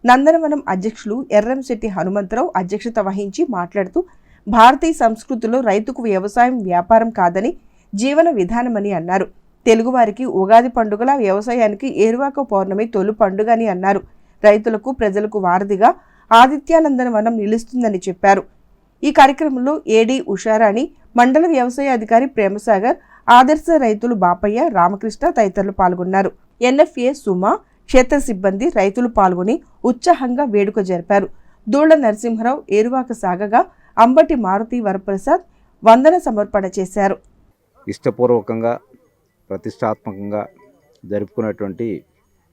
నందనవనం అధ్యక్షులు ఎర్రంశెట్టి హనుమంతరావు అధ్యక్షత వహించి మాట్లాడుతూ భారతీయ సంస్కృతిలో రైతుకు వ్యవసాయం వ్యాపారం కాదని, జీవన విధానమని అన్నారు. తెలుగువారికి ఉగాది పండుగల వ్యవసాయానికి ఏరువాక పౌర్ణమి తొలి పండుగ అని అన్నారు. రైతులకు ప్రజలకు వారధిగా ఆదిత్యానందన వనం నిలుస్తుందని చెప్పారు. ఈ కార్యక్రమంలో ఏడీ ఉషారాణి, మండల వ్యవసాయ అధికారి ప్రేమసాగర్, ఆదర్శ రైతులు బాపయ్య, రామకృష్ణ తదితరులు పాల్గొన్నారు. NFA సుమ, క్షేత్ర సిబ్బంది, రైతులు పాల్గొని ఉత్సాహంగా వేడుక జరిపారు. దూళ్ల నరసింహరావు ఏరువాక సాగగా అంబటి మారుతి వరప్రసాద్ వందన సమర్పణ చేశారు. ఇష్టపూర్వకంగా ప్రతిష్టాత్మకంగా జరుపుకునేటువంటి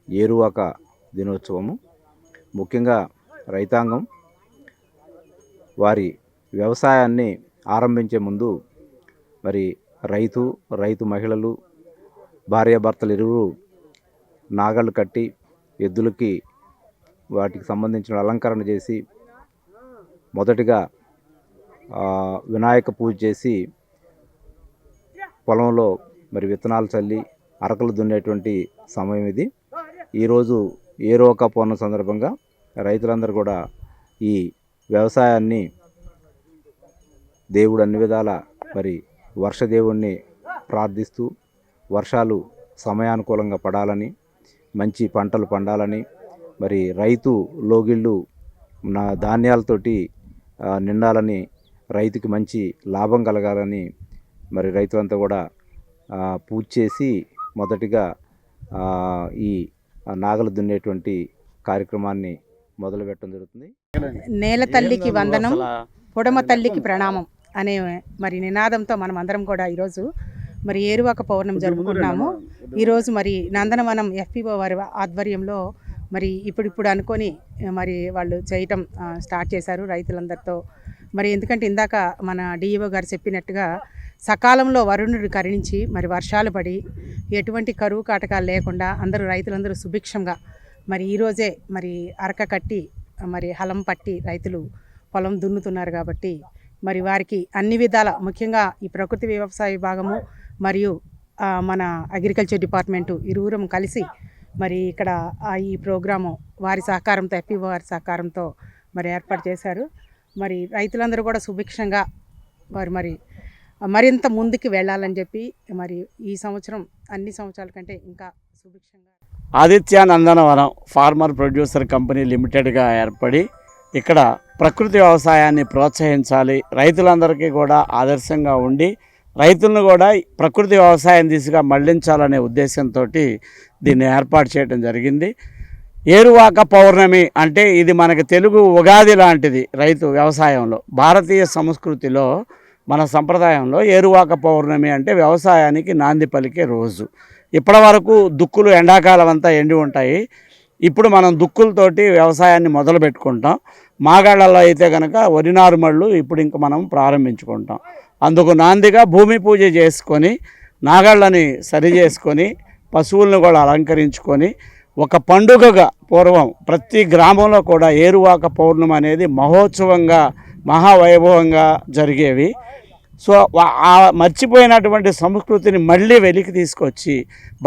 ఏరువాక దినోత్సవము ముఖ్యంగా రైతాంగం వారి వ్యవసాయాన్ని ఆరంభించే ముందు మరి రైతు మహిళలు, భార్యాభర్తలు ఇరువురు నాగళ్ళు కట్టి ఎద్దులకి వాటికి సంబంధించిన అలంకరణ చేసి మొదటిగా వినాయక పూజ చేసి పొలంలో మరి విత్తనాలు చల్లి అరకలు దున్నేటువంటి సమయం ఇది. ఈరోజు ఏరువాక పౌర్ణమి సందర్భంగా రైతులందరూ కూడా ఈ వ్యవసాయాన్ని దేవుడు అన్ని విధాల మరి వర్షదేవుణ్ణి ప్రార్థిస్తూ వర్షాలు సమయానుకూలంగా పడాలని, మంచి పంటలు పండాలని, మరి రైతు లోగిళ్ళు ధాన్యాలతోటి నిండాలని రైతుకి మంచి లాభం కలగాలని మరి రైతులంతా కూడా పూజ చేసి మొదటిగా ఈ నాగలు దున్నేటువంటి కార్యక్రమాన్ని మొదలుపెట్టడం జరుగుతుంది. నేల తల్లికి వందనం, పొడమ తల్లికి ప్రణామం అనే మరి నినాదంతో మనం అందరం కూడా ఈరోజు మరి ఏరువాక పౌర్ణమి జరుపుకున్నాము. ఈరోజు మరి నందనవనం FPO వారి ఆధ్వర్యంలో మరి ఇప్పుడు అనుకొని మరి వాళ్ళు చేయటం స్టార్ట్ చేశారు రైతులందరితో. మరి ఎందుకంటే ఇందాక మన DEO గారు చెప్పినట్టుగా సకాలంలో వరుణుడు కరుణించి మరి వర్షాలు పడి ఎటువంటి కరువు కాటకాలు లేకుండా రైతులందరూ సుభిక్షంగా మరి ఈరోజే మరి అరక కట్టి మరి హలం పట్టి రైతులు పొలం దున్నుతున్నారు. కాబట్టి మరి వారికి అన్ని విధాల, ముఖ్యంగా ఈ ప్రకృతి వ్యవసాయ విభాగము మరియు మన అగ్రికల్చర్ డిపార్ట్మెంటు ఇరువురం కలిసి మరి ఇక్కడ ఈ ప్రోగ్రాము వారి సహకారంతో, FPO వారి సహకారంతో మరి ఏర్పాటు చేశారు. మరి రైతులందరూ కూడా సుభిక్షంగా వారు మరి మరింత ముందుకు వెళ్ళాలని చెప్పి మరి ఈ సంవత్సరం అన్ని సంవత్సరాల కంటే ఇంకా సుభిక్షంగా ఆదిత్య నందనవనం ఫార్మర్ ప్రొడ్యూసర్ కంపెనీ లిమిటెడ్గా ఏర్పడి ఇక్కడ ప్రకృతి వ్యవసాయాన్ని ప్రోత్సహించాలి, రైతులందరికీ కూడా ఆదర్శంగా ఉండి రైతులను కూడా ప్రకృతి వ్యవసాయం దిశగా మళ్లించాలనే ఉద్దేశంతో దీన్ని ఏర్పాటు చేయడం జరిగింది. ఏరువాక పౌర్ణమి అంటే ఇది మనకి తెలుగు ఉగాది లాంటిది. రైతు వ్యవసాయంలో భారతీయ సంస్కృతిలో మన సంప్రదాయంలో ఏరువాక పౌర్ణమి అంటే వ్యవసాయానికి నాంది పలికే రోజు. ఇప్పటి వరకు దుక్కులు ఎండాకాలం అంతా ఎండి ఉంటాయి. ఇప్పుడు మనం దుక్కులతోటి వ్యవసాయాన్ని మొదలు పెట్టుకుంటాం. మాగాళ్ళలో అయితే కనుక వరి నారుమళ్ళు ఇప్పుడు ఇంక మనం ప్రారంభించుకుంటాం. అందుకు నాందిగా భూమి పూజ చేసుకొని నాగాళ్ళని సరి చేసుకొని పశువులను కూడా అలంకరించుకొని ఒక పండుగగా పూర్వం ప్రతి గ్రామంలో కూడా ఏరువాక పౌర్ణమి అనేది మహోత్సవంగా మహావైభవంగా జరిగేవి. సో ఆ మర్చిపోయినటువంటి సంస్కృతిని మళ్ళీ వెలికి తీసుకొచ్చి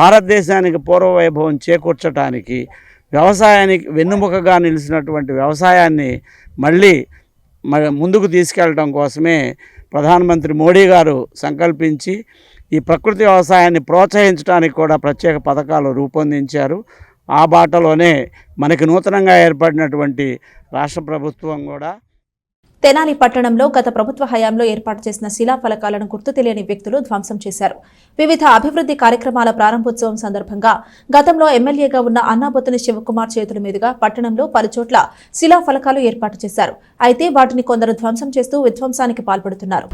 భారతదేశానికి పూర్వవైభవం చేకూర్చడానికి వ్యవసాయానికి వెన్నుముకగా నిలిచినటువంటి వ్యవసాయాన్ని మళ్ళీ ముందుకు తీసుకెళ్ళడం కోసమే ప్రధానమంత్రి మోడీ గారు సంకల్పించి ఈ ప్రకృతి వ్యవసాయాన్ని ప్రోత్సహించడానికి కూడా ప్రత్యేక పథకాలు రూపొందించారు. ఆ బాటలోనే మనకి నూతనంగా ఏర్పడినటువంటి రాష్ట్ర ప్రభుత్వం కూడా తెనాలి పట్టణంలో గత ప్రభుత్వ హయాంలో ఏర్పాటు చేసిన శిలాఫలకాలను గుర్తు తెలియని వ్యక్తులు ధ్వంసం చేశారు. వివిధ అభివృద్ధి కార్యక్రమాల ప్రారంభోత్సవం సందర్భంగా గతంలో ఎమ్మెల్యేగా ఉన్న అన్నాబొత్తుని శివకుమార్ చేతుల మీదుగా పట్టణంలో పలుచోట్ల శిలాఫలకాలు ఏర్పాటు చేశారు. అయితే వాటిని కొందరు ధ్వంసం చేస్తూ విధ్వంసానికి పాల్పడుతున్నారు.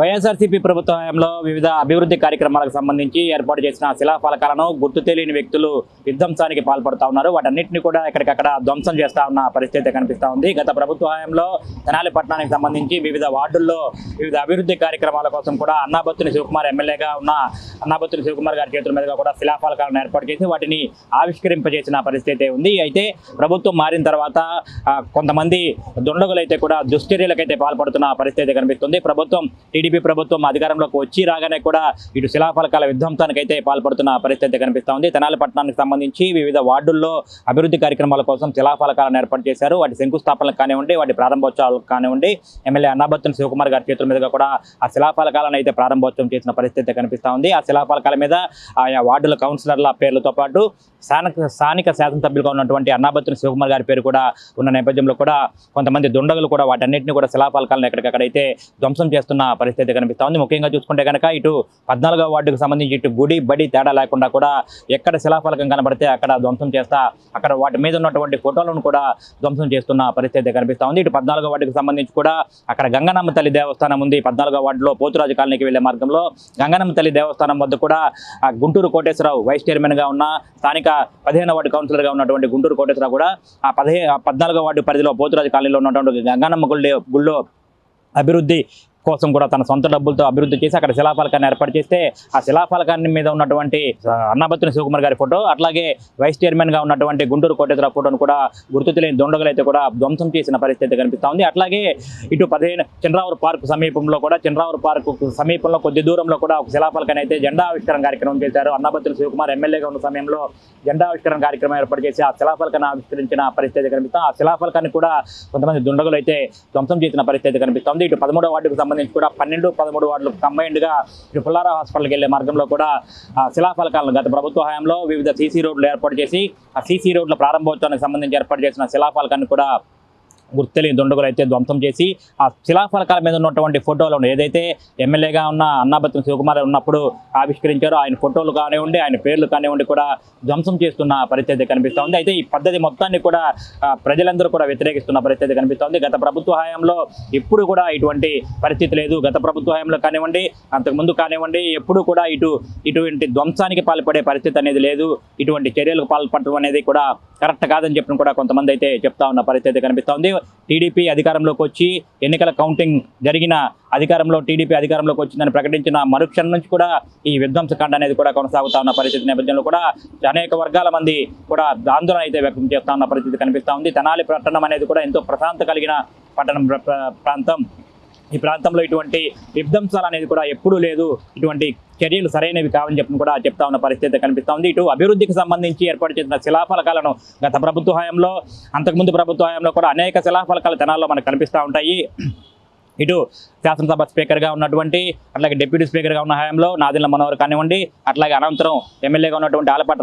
వైఎస్ఆర్సీపీ ప్రభుత్వ హయాంలో వివిధ అభివృద్ధి కార్యక్రమాలకు సంబంధించి ఏర్పాటు చేసిన శిలాఫలకాలను గుర్తు తెలియని వ్యక్తులు విధ్వంసానికి పాల్పడుతూ ఉన్నారు. వాటన్నిటిని కూడా ఎక్కడికక్కడ ధ్వంసం చేస్తూ ఉన్న పరిస్థితి కనిపిస్తూ ఉంది. గత ప్రభుత్వ హయాంలో తెనాలి పట్టణానికి సంబంధించి వివిధ వార్డుల్లో వివిధ అభివృద్ధి కార్యక్రమాల కోసం కూడా అన్నాబొత్తుని శివకుమార్ ఎమ్మెల్యేగా ఉన్న అన్నాబొత్తుని శివకుమార్ గారి చేతుల మీదుగా కూడా శిలాఫలకాలను ఏర్పాటు చేసి వాటిని ఆవిష్కరింపజేసిన పరిస్థితి ఉంది. అయితే ప్రభుత్వం మారిన తర్వాత కొంతమంది దుండగులైతే కూడా దుశ్చర్యలకైతే పాల్పడుతున్న పరిస్థితి కనిపిస్తుంది. టీడీపీ ప్రభుత్వం అధికారంలోకి వచ్చి రాగానే కూడా ఇటు శిలాఫలకాల విధ్వంసానికి అయితే పాల్పడుతున్న పరిస్థితి కనిపిస్తూ ఉంది. తెనాలి పట్టణానికి సంబంధించి వివిధ వార్డుల్లో అభివృద్ధి కార్యక్రమాల కోసం శిలాఫలకాలను ఏర్పాటు చేశారు. వాటి శంకుస్థాపనలకు కానివ్వండి, వాటి ప్రారంభోత్సవాలకు కానివ్వండి, ఎమ్మెల్యే అన్నాబొత్తుని శివకుమార్ గారి చేతుల మీదుగా కూడా ఆ శిలాఫలకాలను అయితే ప్రారంభోత్సవం చేసిన పరిస్థితి కనిపిస్తూ ఉంది. ఆ శిలాఫలకాల మీద ఆయా వార్డుల కౌన్సిలర్ల పేర్లతో పాటు స్థానిక శాసనసభ్యులుగా ఉన్నటువంటి అన్నాబొత్తుని శివకుమార్ గారి పేరు కూడా ఉన్న నేపథ్యంలో కూడా కొంతమంది దుండగులు కూడా వాటన్నిటిని కూడా శిలాఫలకాలను ఎక్కడికక్కడైతే ధ్వంసం చేస్తున్న పరిస్థితి కనిపిస్తూ ఉంది. ముఖ్యంగా చూసుకుంటే కనుక ఇటు 14వ వార్డుకు సంబంధించి ఇటు గుడి బడి తేడా లేకుండా కూడా ఎక్కడ శిలాఫలకం కనబడితే అక్కడ ధ్వంసం చేస్తా అక్కడ వాటి మీద ఉన్నటువంటి ఫోటోలను కూడా ధ్వంసం చేస్తున్న పరిస్థితి కనిపిస్తూ ఉంది. ఇటు 14వ వార్డుకు సంబంధించి కూడా అక్కడ గంగనమ్మ తల్లి దేవస్థానం ఉంది. 14వ వార్డులో పోతురాజు కాలనీకి వెళ్లే మార్గంలో గంగనమ్మ తల్లి దేవస్థానం వద్ద కూడా గుంటూరు కోటేశ్వరరావు వైస్ చైర్మన్గా ఉన్న స్థానిక 15వ వార్డు కౌన్సిలర్గా ఉన్నటువంటి గుంటూరు కోటేశ్వరరావు కూడా ఆ 14వ వార్డు పరిధిలో పోతురాజు కాలనీలో ఉన్నటువంటి గంగనమ్మ గుళ్ళో అభివృద్ధి కోసం కూడా తన సొంత డబ్బులతో అభివృద్ధి చేసి అక్కడ శిలాఫలకాన్ని ఏర్పాటు చేస్తే ఆ శిలాఫలకాన్ని మీద ఉన్నటువంటి అన్నాబత్తుని శివకుమార్ గారి ఫోటో, అట్లాగే వైస్ చైర్మన్గా ఉన్నటువంటి గుంటూరు కోటేశ్వరరావు ఫోటోను కూడా గుర్తు తెలియని దుండగులు అయితే కూడా ధ్వంసం చేసిన పరిస్థితి కనిపిస్తూ ఉంది. అట్లాగే ఇటు 15 చంద్రావూరు పార్క్ సమీపంలో కూడా చంద్రావూరు పార్క్ సమీపంలో కొద్ది దూరంలో కూడా ఒక శిలాఫలకాన్ని అయితే జెండా ఆవిష్కరణ కార్యక్రమం చేశారు. అన్నాబత్తుని శివకుమార్ ఎమ్మెల్యేగా ఉన్న సమయంలో జెండా ఆవిష్కరణ కార్యక్రమం ఏర్పాటు చేసి ఆ శిలాఫలకాన్ని ఆవిష్కరించిన పరిస్థితి కనిపిస్తాం. ఆ శిలాఫలకాన్ని కూడా కొంతమంది దుండగులు అయితే ధ్వంసం చేసిన పరిస్థితి కనిపిస్తుంది. ఇటు 13వ వార్డుకు సంబంధించి కూడా 12, 13 వార్డులు కంబైన్డ్గా ఇటు పుల్లారావు హాస్పిటల్కి వెళ్లే మార్గంలో కూడా శిలాఫలకాలను గత ప్రభుత్వ హయాంలో వివిధ సీసీ రోడ్లు ఏర్పాటు చేసి ఆ సీసీ రోడ్ల ప్రారంభోత్సవానికి సంబంధించి ఏర్పాటు చేసిన శిలాఫలకాన్ని కూడా గుర్తులేని దుండగులు అయితే ధ్వంసం చేసి ఆ శిలాఫలకాల మీద ఉన్నటువంటి ఫోటోలను ఏదైతే ఎమ్మెల్యేగా ఉన్న అన్నాబత్తుని శివకుమార్ ఉన్నప్పుడు ఆవిష్కరించారో ఆయన ఫోటోలు కానివ్వండి, ఆయన పేర్లు కానివ్వండి కూడా ధ్వంసం చేస్తున్న పరిస్థితి కనిపిస్తూ ఉంది. అయితే ఈ పద్ధతి మొత్తాన్ని కూడా ప్రజలందరూ కూడా వ్యతిరేకిస్తున్న పరిస్థితి కనిపిస్తోంది. గత ప్రభుత్వ హయాంలో ఎప్పుడు కూడా ఇటువంటి పరిస్థితి లేదు. గత ప్రభుత్వ హయాంలో కానివ్వండి, అంతకుముందు కానివ్వండి, ఎప్పుడు కూడా ఇటువంటి ధ్వంసానికి పాల్పడే పరిస్థితి అనేది లేదు. ఇటువంటి చర్యలకు పాల్పడటం అనేది కూడా కరెక్ట్ కాదని చెప్పిన కూడా కొంతమంది అయితే చెప్తా ఉన్న పరిస్థితి కనిపిస్తోంది. టీడీపీ అధికారంలోకి వచ్చి ఎన్నికల కౌంటింగ్ జరిగిన టీడీపీ అధికారంలోకి వచ్చిందని ప్రకటించిన మరుక్షణం నుంచి కూడా ఈ విధ్వంసకాండ అనేది కూడా కొనసాగుతా ఉన్న పరిస్థితి నేపథ్యంలో కూడా అనేక వర్గాల మంది కూడా ఆందోళన అయితే వ్యక్తం చేస్తా ఉన్న పరిస్థితి కనిపిస్తూ ఉంది. తెనాలి పట్టణం అనేది కూడా ఎంతో ప్రశాంత కలిగిన పట్టణం ప్రాంతం. ఈ ప్రాంతంలో ఇటువంటి విధ్వంసాలు అనేది కూడా ఎప్పుడూ లేదు. ఇటువంటి చర్యలు సరైనవి కావని చెప్పి కూడా చెప్తా ఉన్న పరిస్థితి కనిపిస్తూ ఉంది. ఇటు అభివృద్ధికి సంబంధించి ఏర్పాటు చేసిన శిలాఫలకాలను గత ప్రభుత్వ హయాంలో, అంతకుముందు ప్రభుత్వ హయాంలో కూడా అనేక శిలాఫలకాలు తెనాల్లో మనకు కనిపిస్తూ ఉంటాయి. ఇటు శాసనసభ స్పీకర్గా ఉన్నటువంటి, అట్లాగే డిప్యూటీ స్పీకర్గా ఉన్న హయాంలో నాదెండ్ల మనోహర్ కానివ్వండి, అట్లాగే అనంతరం ఎమ్మెల్యేగా ఉన్నటువంటి ఆలపాటి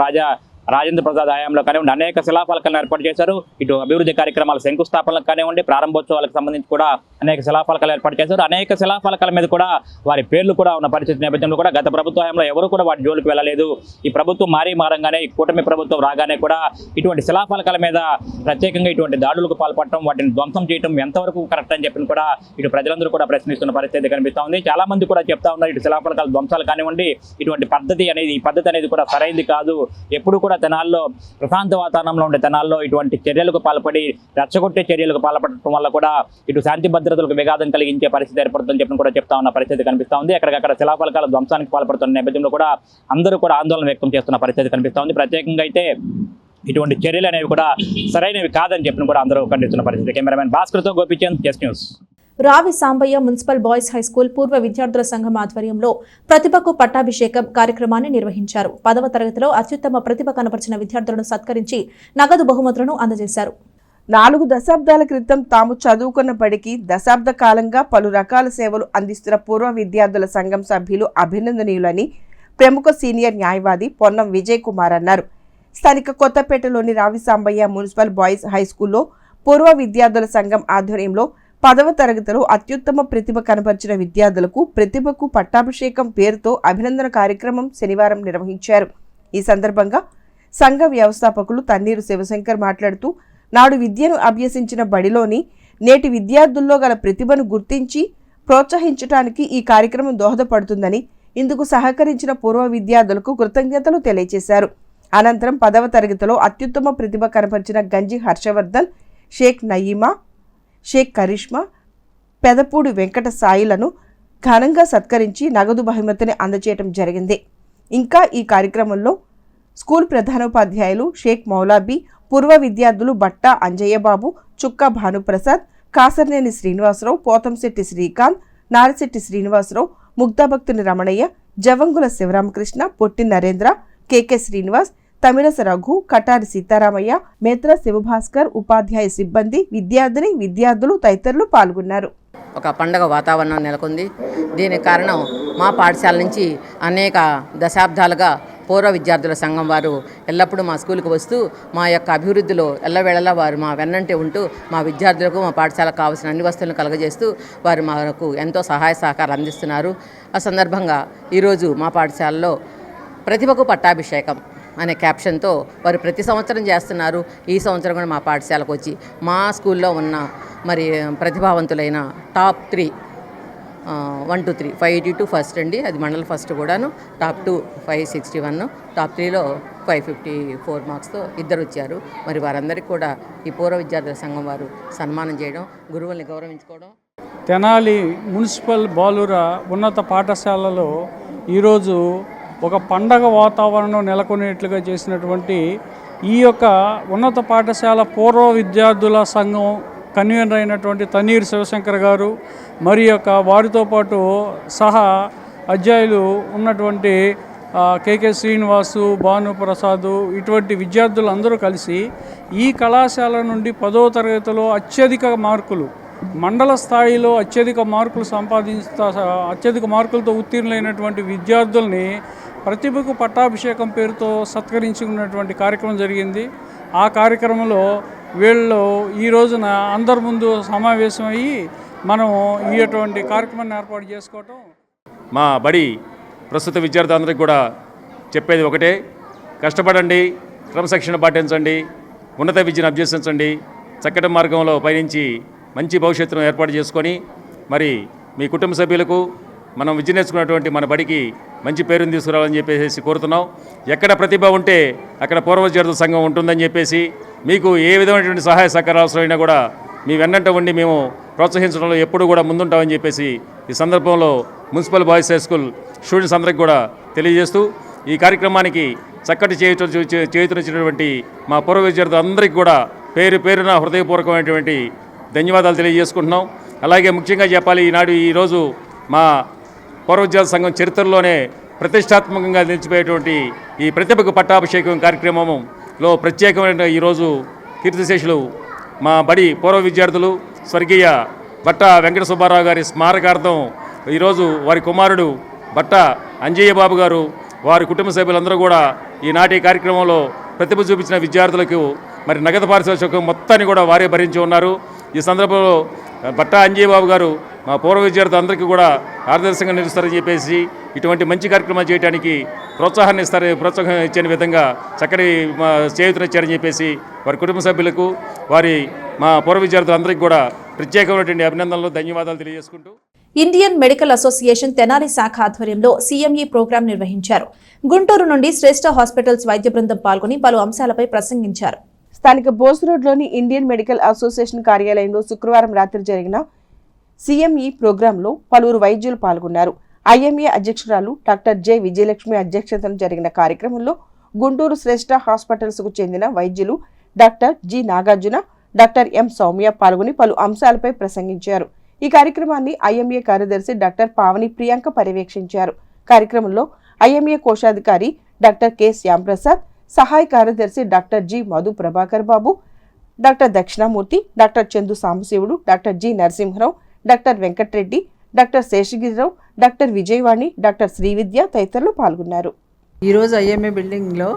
రాజేంద్ర ప్రసాద్ హయాంలో కానివ్వండి అనేక శిలాఫలకాలను ఏర్పాటు చేశారు. ఇటు అభివృద్ధి కార్యక్రమాల శంకుస్థాపనలకు కానివ్వండి, ప్రారంభోత్సవాలకు సంబంధించి కూడా అనేక శిలాఫలకాలు ఏర్పాటు చేశారు. అనేక శిలాఫలకాల మీద కూడా వారి పేర్లు కూడా ఉన్న పరిస్థితి నేపథ్యంలో కూడా గత ప్రభుత్వ హయాంలో ఎవరు కూడా వాటి జోలికి వెళ్ళలేదు. ఈ ప్రభుత్వం మారంగానే, ఈ కూటమి ప్రభుత్వం రాగానే కూడా ఇటువంటి శిలాఫలకాల మీద ప్రత్యేకంగా ఇటువంటి దాడులకు పాల్పడటం, వాటిని ధ్వంసం చేయడం ఎంతవరకు కరెక్ట్ అని చెప్పి కూడా ఇటు ప్రజలందరూ కూడా ప్రశ్నిస్తున్న పరిస్థితి కనిపిస్తూ ఉంది. చాలా మంది కూడా చెప్తా ఉన్నారు ఇటు శిలాఫలకాల ధ్వంసాలు కానివ్వండి, ఇటువంటి ఈ పద్ధతి అనేది కూడా సరైనది కాదు. ఎప్పుడు కూడా తెనాల్లో ప్రశాంత వాతావరణంలో ఉండే తెనాల్లో ఇటువంటి చర్యలకు పాల్పడి రెచ్చగొట్టే చర్యలకు పాల్పడటం వల్ల కూడా ఇటు శాంతి భద్రతలకు విఘాతం కలిగించే పరిస్థితి ఏర్పడుతుందని చెప్పి కూడా చెప్తా ఉన్న పరిస్థితి కనిపిస్తూ ఉంది. ఎక్కడికక్కడ శిలాఫలకాల ధ్వంసానికి పాల్పడుతున్న నేపథ్యంలో కూడా అందరూ కూడా ఆందోళన వ్యక్తం చేస్తున్న పరిస్థితి కనిపిస్తూ ఉంది. ప్రత్యేకంగా అయితే ఇటువంటి చర్యలు అనేవి కూడా సరైనవి కాదని చెప్పి కూడా అందరూ ఖండిస్తున్న పరిస్థితి. కెమెరామెన్ భాస్కర్తో Gopichand, S news. Ravi Sambaiah municipal boys high school పూర్వ విద్యార్థుల సంఘం ఆధ్వర్యంలో ప్రతిభకు పట్టాభిషేకం కార్యక్రమాన్ని నిర్వహించారు. 10వ తరగతిలో అత్యుత్తమ ప్రతిభ కనబరిచిన విద్యార్థులను సత్కరించి నగదు బహుమతులను అందజేశారు. 4 దశాబ్దాల క్రితం తాము చదువుకున్న బడికి దశాబ్ద కాలంగా పలు రకాల సేవలు అందిస్తున్న పూర్వ విద్యార్థుల సంఘం సభ్యులు అభినందనీయులని ప్రముఖ సీనియర్ న్యాయవాది పొన్నం విజయ్ కుమార్ అన్నారు. స్థానిక కొత్తపేటలోని రావి సాంబయ్య మున్సిపల్ బాయ్స్ హైస్కూల్లో పూర్వ విద్యార్థుల సంఘం ఆధ్వర్యంలో 10వ తరగతిలో అత్యుత్తమ ప్రతిభ కనబరిచిన విద్యార్థులకు ప్రతిభకు పట్టాభిషేకం పేరుతో అభినందన కార్యక్రమం శనివారం నిర్వహించారు. ఈ సందర్భంగా సంఘ వ్యవస్థాపకులు తన్నీరు శివశంకర్ మాట్లాడుతూ నాడు విద్యను అభ్యసించిన బడిలోని నేటి విద్యార్థుల్లో గల ప్రతిభను గుర్తించి ప్రోత్సహించడానికి ఈ కార్యక్రమం దోహదపడుతుందని, ఇందుకు సహకరించిన పూర్వ విద్యార్థులకు కృతజ్ఞతలు తెలియజేశారు. అనంతరం 10వ తరగతిలో అత్యుత్తమ ప్రతిభ కనపరిచిన గంజి హర్షవర్ధన్, షేక్ నయీమా, షేక్ కరిష్మా, పెదపూడి వెంకట సాయిలను ఘనంగా సత్కరించి నగదు బహుమతిని అందజేయడం జరిగింది. ఇంకా ఈ కార్యక్రమంలో స్కూల్ ప్రధానోపాధ్యాయులు షేక్ మౌలాబీ, పూర్వ విద్యార్థులు బట్టా అంజయ్యబాబు, చుక్కా భానుప్రసాద్, కాసర్నేని శ్రీనివాసరావు, పోతంశెట్టి శ్రీకాంత్, నారిశెట్టి శ్రీనివాసరావు, ముగ్ధాభక్తుని రమణయ్య, జవంగుల శివరామకృష్ణ, పొట్టి నరేంద్ర, కెకె శ్రీనివాస్, తమిళస రఘు, కటారి సీతారామయ్య, మేత్ర శివభాస్కర్, ఉపాధ్యాయ సిబ్బంది, విద్యార్థులు తదితరులు పాల్గొన్నారు. ఒక పండగ వాతావరణం నెలకొంది. దీనికి కారణం మా పాఠశాల నుంచి అనేక దశాబ్దాలుగా పూర్వ విద్యార్థుల సంఘం వారు ఎల్లప్పుడూ మా స్కూల్కి వస్తూ మా యొక్క అభివృద్ధిలో ఎల్లవేళలా వారు మా వెన్నంటే ఉంటూ మా విద్యార్థులకు మా పాఠశాలకు కావాల్సిన అన్ని వస్తువులను కలగజేస్తూ వారు మాకు ఎంతో సహాయ సహకారం అందిస్తున్నారు. ఆ సందర్భంగా ఈరోజు మా పాఠశాలలో ప్రతిభకు పట్టాభిషేకం అనే క్యాప్షన్తో వారు ప్రతి సంవత్సరం చేస్తున్నారు. ఈ సంవత్సరం కూడా మా పాఠశాలకు వచ్చి మా స్కూల్లో ఉన్న మరి ప్రతిభావంతులైన టాప్ 3 1 2 3 582 ఫస్ట్ అండి, అది మండల ఫస్ట్ కూడాను, టాప్ 2 561, టాప్ 3లో 554 మార్క్స్తో 2 వచ్చారు. మరి వారందరికీ కూడా ఈ పూర్వ విద్యార్థుల సంఘం వారు సన్మానం చేయడం, గురువుల్ని గౌరవించుకోవడం తెనాలి మున్సిపల్ బాలుర ఉన్నత పాఠశాలలో ఈరోజు ఒక పండగ వాతావరణం నెలకొనేట్లుగా చేసినటువంటి ఈ యొక్క ఉన్నత పాఠశాల పూర్వ విద్యార్థుల సంఘం కన్వీనర్ అయినటువంటి తన్నీరు శివశంకర్ గారు మరి యొక్క వారితో పాటు సహా అధ్యాయులు ఉన్నటువంటి కేకే శ్రీనివాసు, భానుప్రసాద్ ఇటువంటి విద్యార్థులు అందరూ కలిసి ఈ కళాశాల నుండి 10వ తరగతిలో అత్యధిక మార్కులు, మండల స్థాయిలో అత్యధిక మార్కులతో ఉత్తీర్ణులైనటువంటి విద్యార్థుల్ని ప్రతిభకు పట్టాభిషేకం పేరుతో సత్కరించుకున్నటువంటి కార్యక్రమం జరిగింది. ఆ కార్యక్రమంలో వీళ్ళు ఈ రోజున అందరి ముందు సమావేశమయ్యి మనం ఇటువంటి కార్యక్రమాన్ని ఏర్పాటు చేసుకోవటం. మా బడి ప్రస్తుత విద్యార్థులందరికీ కూడా చెప్పేది ఒకటే, కష్టపడండి, క్రమశిక్షణ పాటించండి, ఉన్నత విద్యను అభ్యసించండి, చక్కటి మార్గంలో పయనించి మంచి భవిష్యత్తును ఏర్పాటు చేసుకొని మరి మీ కుటుంబ సభ్యులకు మనం విద్య నేర్చుకున్నటువంటి మన బడికి మంచి పేరుని తీసుకురావాలని చెప్పేసి కోరుతున్నాం. ఎక్కడ ప్రతిభ ఉంటే అక్కడ పూర్వ విద్యార్థుల సంఘం ఉంటుందని చెప్పేసి మీకు ఏ విధమైనటువంటి సహాయ సహకారాలు అవసరమైనా కూడా మీ వెన్నంట ఉండి మేము ప్రోత్సహించడంలో ఎప్పుడూ కూడా ముందుంటామని చెప్పేసి ఈ సందర్భంలో municipal boys high school students అందరికీ కూడా తెలియజేస్తూ ఈ కార్యక్రమానికి చక్కటి చేయుతనిచ్చినటువంటి మా పూర్వ విద్యార్థులందరికీ కూడా పేరున హృదయపూర్వకమైనటువంటి ధన్యవాదాలు తెలియజేసుకుంటున్నాం. అలాగే ముఖ్యంగా చెప్పాలి, ఈరోజు మా పూర్వ విద్యార్థి సంఘం చరిత్రలోనే ప్రతిష్టాత్మకంగా నిలిచిపోయేటువంటి ఈ ప్రతిభకు పట్టాభిషేకం కార్యక్రమంలో ప్రత్యేకమైన ఈరోజు కీర్తిశేషులు మా బడి పూర్వ విద్యార్థులు స్వర్గీయ బట్ట వెంకట సుబ్బారావు గారి స్మారకార్థం ఈరోజు వారి కుమారుడు బట్ట అంజయ్య బాబు గారు, వారి కుటుంబ సభ్యులందరూ కూడా ఈనాటి కార్యక్రమంలో ప్రతిభ చూపించిన విద్యార్థులకు మరి నగదు పారితోషికం మొత్తాన్ని కూడా వారే భరించి ఉన్నారు. ఈ సందర్భంలో బట్ట అంజయ్య బాబు గారు మా పూర్వ విద్యార్థులందరికీ కూడా ఆదర్శంగా నిలుస్తారని చెప్పేసి ఇటువంటి మంచి కార్యక్రమాలు చేయడానికి ప్రోత్సాహం ఇచ్చే విధంగా చక్కటి చేయూతనిచ్చారని చెప్పేసి వారి కుటుంబ సభ్యులకు మా పూర్వ విద్యార్థులందరికీ కూడా ప్రత్యేకమైనటువంటి అభినందనలు, ధన్యవాదాలు తెలియజేసుకుంటూ ఇండియన్ మెడికల్ అసోసియేషన్ తెనాలి శాఖ ఆధ్వర్యంలో సీఎంఈ ప్రోగ్రాం నిర్వహించారు. గుంటూరు నుండి శ్రేష్ఠ హాస్పిటల్స్ వైద్య బృందం పాల్గొని పలు అంశాలపై ప్రసంగించారు. స్థానిక బోస్ రోడ్లోని ఇండియన్ మెడికల్ అసోసియేషన్ కార్యాలయంలో శుక్రవారం రాత్రి జరిగిన సీఎంఈ ప్రోగ్రాంలో పలువురు వైద్యులు పాల్గొన్నారు. ఐఎంఏ అధ్యక్షురాలు డాక్టర్ జె విజయలక్ష్మి అధ్యక్షతన జరిగిన కార్యక్రమంలో గుంటూరు శ్రేష్ఠ హాస్పిటల్స్ కు చెందిన వైద్యులు doctor G Nagarjuna, doctor M Soumya పాల్గొని పలు అంశాలపై ప్రసంగించారు. ఈ కార్యక్రమాన్ని ఐఎంఏ కార్యదర్శి డాక్టర్ పావని ప్రియాంక పర్యవేక్షించారు. కార్యక్రమంలో ఐఎంఏ కోశాధికారి డాక్టర్ కె శ్యాంప్రసాద్, సహాయ కార్యదర్శి doctor G Madhu Prabhakar Babu, doctor Dakshinamurthy, doctor Chandu Sambasivudu, doctor G Narasimharao, doctor Venkatareddy, doctor Seshagirirao, doctor Vijayavani, doctor Srividya తదితరులు పాల్గొన్నారు. ఈరోజు ఐఎంఏ బిల్డింగ్లో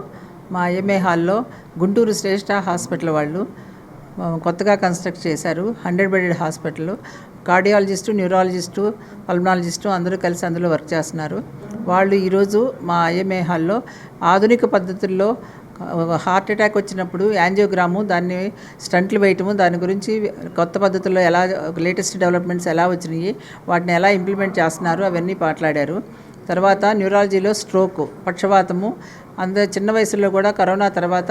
మా ఐఎంఏ హాల్లో గుంటూరు శ్రేష్ఠ హాస్పిటల్ వాళ్ళు కొత్తగా కన్స్ట్రక్ట్ చేశారు. 100 bedded hospital. Cardiologist, neurologist, pulmonologist అందరూ కలిసి అందులో వర్క్ చేస్తున్నారు. వాళ్ళు ఈరోజు మా ఐఎంఏ హాల్లో ఆధునిక పద్ధతుల్లో హార్ట్ అటాక్ వచ్చినప్పుడు యాంజియోగ్రాము, దాన్ని స్టంట్లు వేయటము, దాని గురించి కొత్త పద్ధతుల్లో ఎలా లేటెస్ట్ డెవలప్మెంట్స్ ఎలా వచ్చినాయి, వాటిని ఎలా ఇంప్లిమెంట్ చేస్తున్నారు అవన్నీ మాట్లాడారు. తర్వాత న్యూరాలజీలో స్ట్రోక్, పక్షవాతము అందరూ చిన్న వయసులో కూడా కరోనా తర్వాత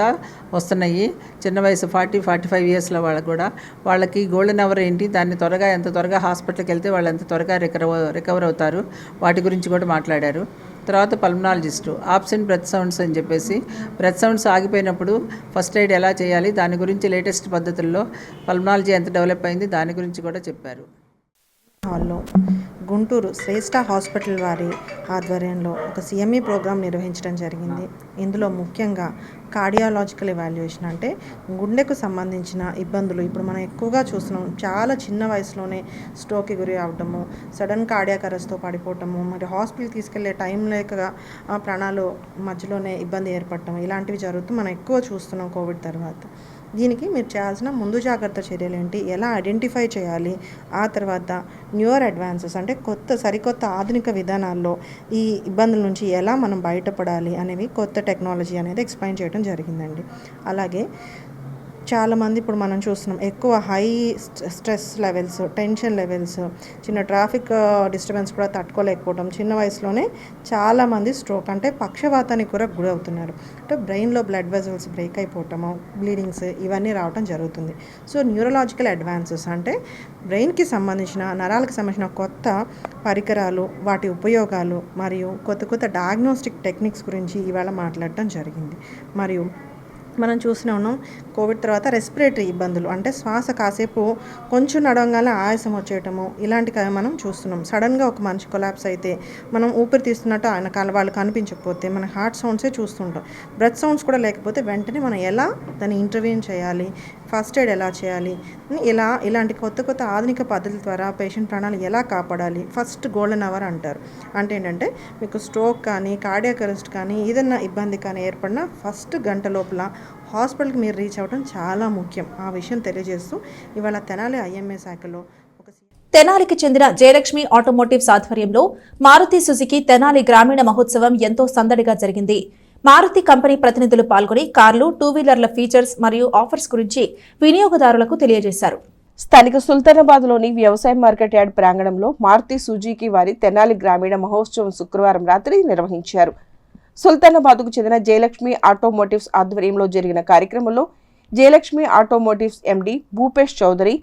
వస్తున్నాయి. చిన్న వయసు 40-45 ఇయర్స్లో వాళ్ళకు కూడా వాళ్ళకి గోల్డెన్ అవర్ ఏంటి, దాన్ని ఎంత త్వరగా హాస్పిటల్కి వెళ్తే వాళ్ళు ఎంత త్వరగా రికవర్ అవుతారు, వాటి గురించి కూడా మాట్లాడారు. తర్వాత పల్మనాలజిస్టు ఆబ్సెంట్ బ్రెత్ సౌండ్స్ అని చెప్పేసి బ్రెత్ సౌండ్స్ ఆగిపోయినప్పుడు ఫస్ట్ ఎయిడ్ ఎలా చేయాలి, దాని గురించి లేటెస్ట్ పద్ధతుల్లో పల్మనాలజీ ఎంత డెవలప్ అయింది దాని గురించి కూడా చెప్పారు. హాల్లో గుంటూరు శ్రేష్ఠ హాస్పిటల్ వారి ఆధ్వర్యంలో ఒక సీఎంఈ ప్రోగ్రాం నిర్వహించడం జరిగింది. ఇందులో ముఖ్యంగా కార్డియాలజికల్ ఎవాల్యుయేషన్, అంటే గుండెకు సంబంధించిన ఇబ్బందులు ఇప్పుడు మనం ఎక్కువగా చూస్తున్నాం. చాలా చిన్న వయసులోనే స్ట్రోక్కి గురి అవడము, సడన్ కార్డియాక్ అరెస్ట్తో పడిపోవటము, మరి హాస్పిటల్కి తీసుకెళ్లే టైం లేక ప్రాణాలు మధ్యలోనే ఇబ్బంది ఏర్పడటం, ఇలాంటివి జరుగుతూ మనం ఎక్కువ చూస్తున్నాం కోవిడ్ తర్వాత. దీనికి మీరు చేయాల్సిన ముందు జాగ్రత్త చర్యలు ఏంటి, ఎలా ఐడెంటిఫై చేయాలి, ఆ తర్వాత న్యూయర్ అడ్వాన్సెస్ అంటే సరికొత్త ఆధునిక విధానాల్లో ఈ ఇబ్బందుల నుంచి ఎలా మనం బయటపడాలి అనేవి కొత్త టెక్నాలజీ అనేది ఎక్స్ప్లెయిన్ చేయడం జరిగిందండి. అలాగే చాలామంది ఇప్పుడు మనం చూస్తున్నాం ఎక్కువ high stress levels, tension levels, చిన్న ట్రాఫిక్ డిస్టర్బెన్స్ కూడా తట్టుకోలేకపోవడం, చిన్న వయసులోనే చాలామంది స్ట్రోక్ అంటే పక్షవాతానికి కూడా గురవుతున్నారు. అంటే బ్రెయిన్లో బ్లడ్ వెజల్స్ బ్రేక్ అయిపోవటము, బ్లీడింగ్స్ ఇవన్నీ రావటం జరుగుతుంది. సో న్యూరలాజికల్ అడ్వాన్సెస్ అంటే బ్రెయిన్కి సంబంధించిన, నరాలకు సంబంధించిన కొత్త పరికరాలు, వాటి ఉపయోగాలు మరియు కొత్త డయాగ్నోస్టిక్ టెక్నిక్స్ గురించి ఇవాళ మాట్లాడటం జరిగింది. మరియు మనం చూస్తూనే ఉన్నాం, కోవిడ్ తర్వాత రెస్పిరేటరీ ఇబ్బందులు అంటే శ్వాస కాసేపు కొంచెం నడవగానే ఆయాసం వచ్చేయటము ఇలాంటివి మనం చూస్తున్నాం. సడన్గా ఒక మనిషి కొలాప్స్ అయితే మనం ఊపిరి తీస్తున్నట్టు వాళ్ళు కనిపించకపోతే మన హార్ట్ సౌండ్సే చూస్తుంటాం. బ్రెత్ సౌండ్స్ కూడా లేకపోతే వెంటనే మనం ఎలా దాన్ని ఇంటర్వ్యూన్ చేయాలి, ఫస్ట్ ఎయిడ్ ఎలా చేయాలి, ఇలాంటి కొత్త ఆధునిక పద్ధతుల ద్వారా పేషెంట్ ప్రాణాలు ఎలా కాపాడాలి. ఫస్ట్ గోల్డెన్ అవర్ అంటారు. అంటే ఏంటంటే మీకు స్ట్రోక్ కానీ, కార్డియాక్ అరెస్ట్ కానీ, ఏదైనా ఇబ్బంది కానీ ఏర్పడినా ఫస్ట్ గంట లోపల హాస్పిటల్కి మీరు రీచ్ అవ్వడం చాలా ముఖ్యం. ఆ విషయం తెలియజేస్తూ ఇవాళ తెనాలి ఐఎంఏ శాఖలో తెనాలికి చెందిన జయలక్ష్మి ఆటోమోటివ్స్ ఆధ్వర్యంలో మారుతి సుజుకి తెనాలి గ్రామీణ మహోత్సవం ఎంతో సందడిగా జరిగింది. మారుతి కంపెనీ ప్రతినిధులు పాల్గొని కార్లు, 2-వీలర్ల ఫీచర్స్ మరియు ఆఫర్స్ గురించి వినియోగదారులకు తెలియజేశారు. స్థానిక సుల్తానాబాద్లోని వ్యవసాయ మార్కెట్ యార్డ్ ప్రాంగణంలో మారుతి సుజుకి వారి తెనాలి గ్రామీణ మహోత్సవం శుక్రవారం రాత్రి నిర్వహించారు. సుల్తానాబాద్కు చెందిన జయలక్ష్మి ఆటోమోటివ్స్ ఆధ్వర్యంలో జరిగిన కార్యక్రమంలో Jayalakshmi automotives MD Bhupesh Chowdary,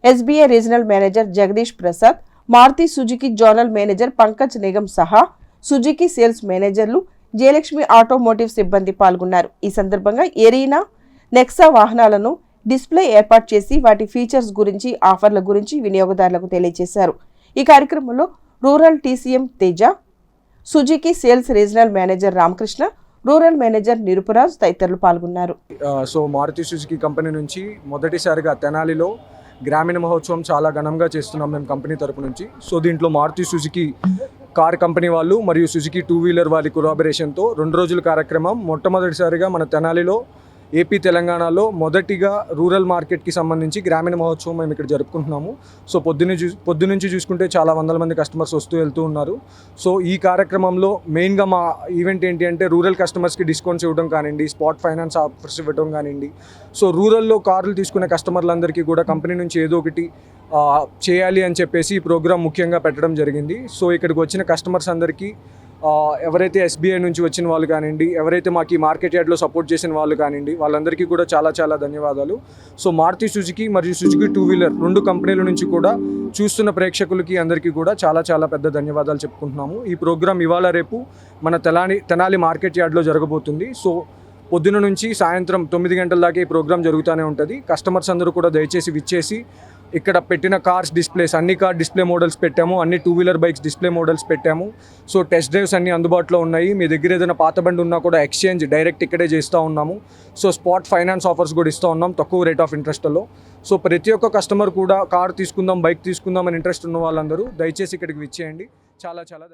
SBI regional manager Jagadish Prasad, Maruti Suzuki zonal manager Pankaj Nigam సహా సుజుకి సేల్స్ మేనేజర్లు, జయలక్ష్మి ఆటోమోటివ్ సిబ్బంది పాల్గొన్నారు. ఈ సందర్భంగా ఎరీనా, నెక్సా వాహనాలను డిస్ప్లే ఏర్పాటు చేసి వాటి ఫీచర్స్ గురించి, ఆఫర్ల గురించి వినియోగదారులకు తెలియజేశారు. ఈ కార్యక్రమంలో rural TCM Teja, Suzuki sales regional manager Ramakrishna, rural manager Nirupraj తదితరులు పాల్గొన్నారు. సో మారుతి సుజుకి కంపెనీ నుంచి మొదటిసారిగా తెనాలిలో గ్రామీణ మహోత్సవం చాలా ఘనంగా చేస్తున్నాం మేము కంపెనీ తరపు నుంచి. సో దీంట్లో మారుతి సుజుకి కార్ కంపెనీ వాళ్ళు మరియు సుజుకి 2-వీలర్ వాళ్ళ కొలాబరేషన్తో 2 రోజుల కార్యక్రమం మొట్టమొదటిసారిగా మన తెనాలిలో, ఏపీ తెలంగాణలో మొదటిగా రూరల్ మార్కెట్కి సంబంధించి గ్రామీణ మహోత్సవం మేము ఇక్కడ జరుపుకుంటున్నాము. సో పొద్దునుంచి చూసుకుంటే చాలా వందల మంది కస్టమర్స్ వస్తూ వెళ్తూ ఉన్నారు. సో ఈ కార్యక్రమంలో మెయిన్గా మా ఈవెంట్ ఏంటి అంటే రూరల్ కస్టమర్స్కి డిస్కౌంట్స్ ఇవ్వడం కానివ్వండి, స్పాట్ ఫైనాన్స్ ఆఫర్స్ ఇవ్వడం కానివ్వండి. సో రూరల్లో కార్లు తీసుకునే కస్టమర్లందరికీ కూడా కంపెనీ నుంచి ఏదో ఒకటి చేయాలి అని చెప్పేసి ఈ ప్రోగ్రామ్ ముఖ్యంగా పెట్టడం జరిగింది. సో ఇక్కడికి వచ్చిన కస్టమర్స్ అందరికీ ఎవరైతే ఎస్బీఐ నుంచి వచ్చిన వాళ్ళు కానివ్వండి, ఎవరైతే మాకు ఈ మార్కెట్ యార్డ్లో సపోర్ట్ చేసిన వాళ్ళు కానివ్వండి, వాళ్ళందరికీ కూడా చాలా చాలా ధన్యవాదాలు. సో మారుతి సుజుకి మరియు సుజుకి 2-వీలర్ 2 కంపెనీల నుంచి కూడా చూస్తున్న ప్రేక్షకులకి అందరికీ కూడా చాలా చాలా పెద్ద ధన్యవాదాలు చెప్పుకుంటున్నాము. ఈ ప్రోగ్రామ్ ఇవాళ రేపు మన తెనాలి మార్కెట్ యార్డ్లో జరగబోతుంది. సో పొద్దున నుంచి సాయంత్రం 9 గంటల దాకా ఈ ప్రోగ్రామ్ జరుగుతూనే ఉంటుంది. కస్టమర్స్ అందరూ కూడా దయచేసి విచ్చేసి ఇక్కడ పెట్టిన కార్స్ డిస్ప్లేస్, అన్ని కార్ డిస్ప్లే మోడల్స్ పెట్టాము, అన్ని 2-వీలర్ బైక్స్ డిస్ప్లే మోడల్స్ పెట్టాము. సో టెస్ట్ డ్రైవ్స్ అన్ని అందుబాటులో ఉన్నాయి. మీ దగ్గర ఏదైనా పాత బండి ఉన్నా కూడా ఎక్స్చేంజ్ డైరెక్ట్ ఇక్కడే చేస్తూ ఉన్నాము. సో స్పాట్ ఫైనాన్స్ ఆఫర్స్ కూడా ఇస్తూ ఉన్నాం తక్కువ రేట్ ఆఫ్ ఇంట్రెస్ట్లో. సో ప్రతి ఒక్క కస్టమర్ కూడా కార్ తీసుకుందాం, బైక్ తీసుకుందాం అని ఇంట్రెస్ట్ ఉన్న వాళ్ళందరూ దయచేసి ఇక్కడికి విచ్చేయండి. చాలా చాలా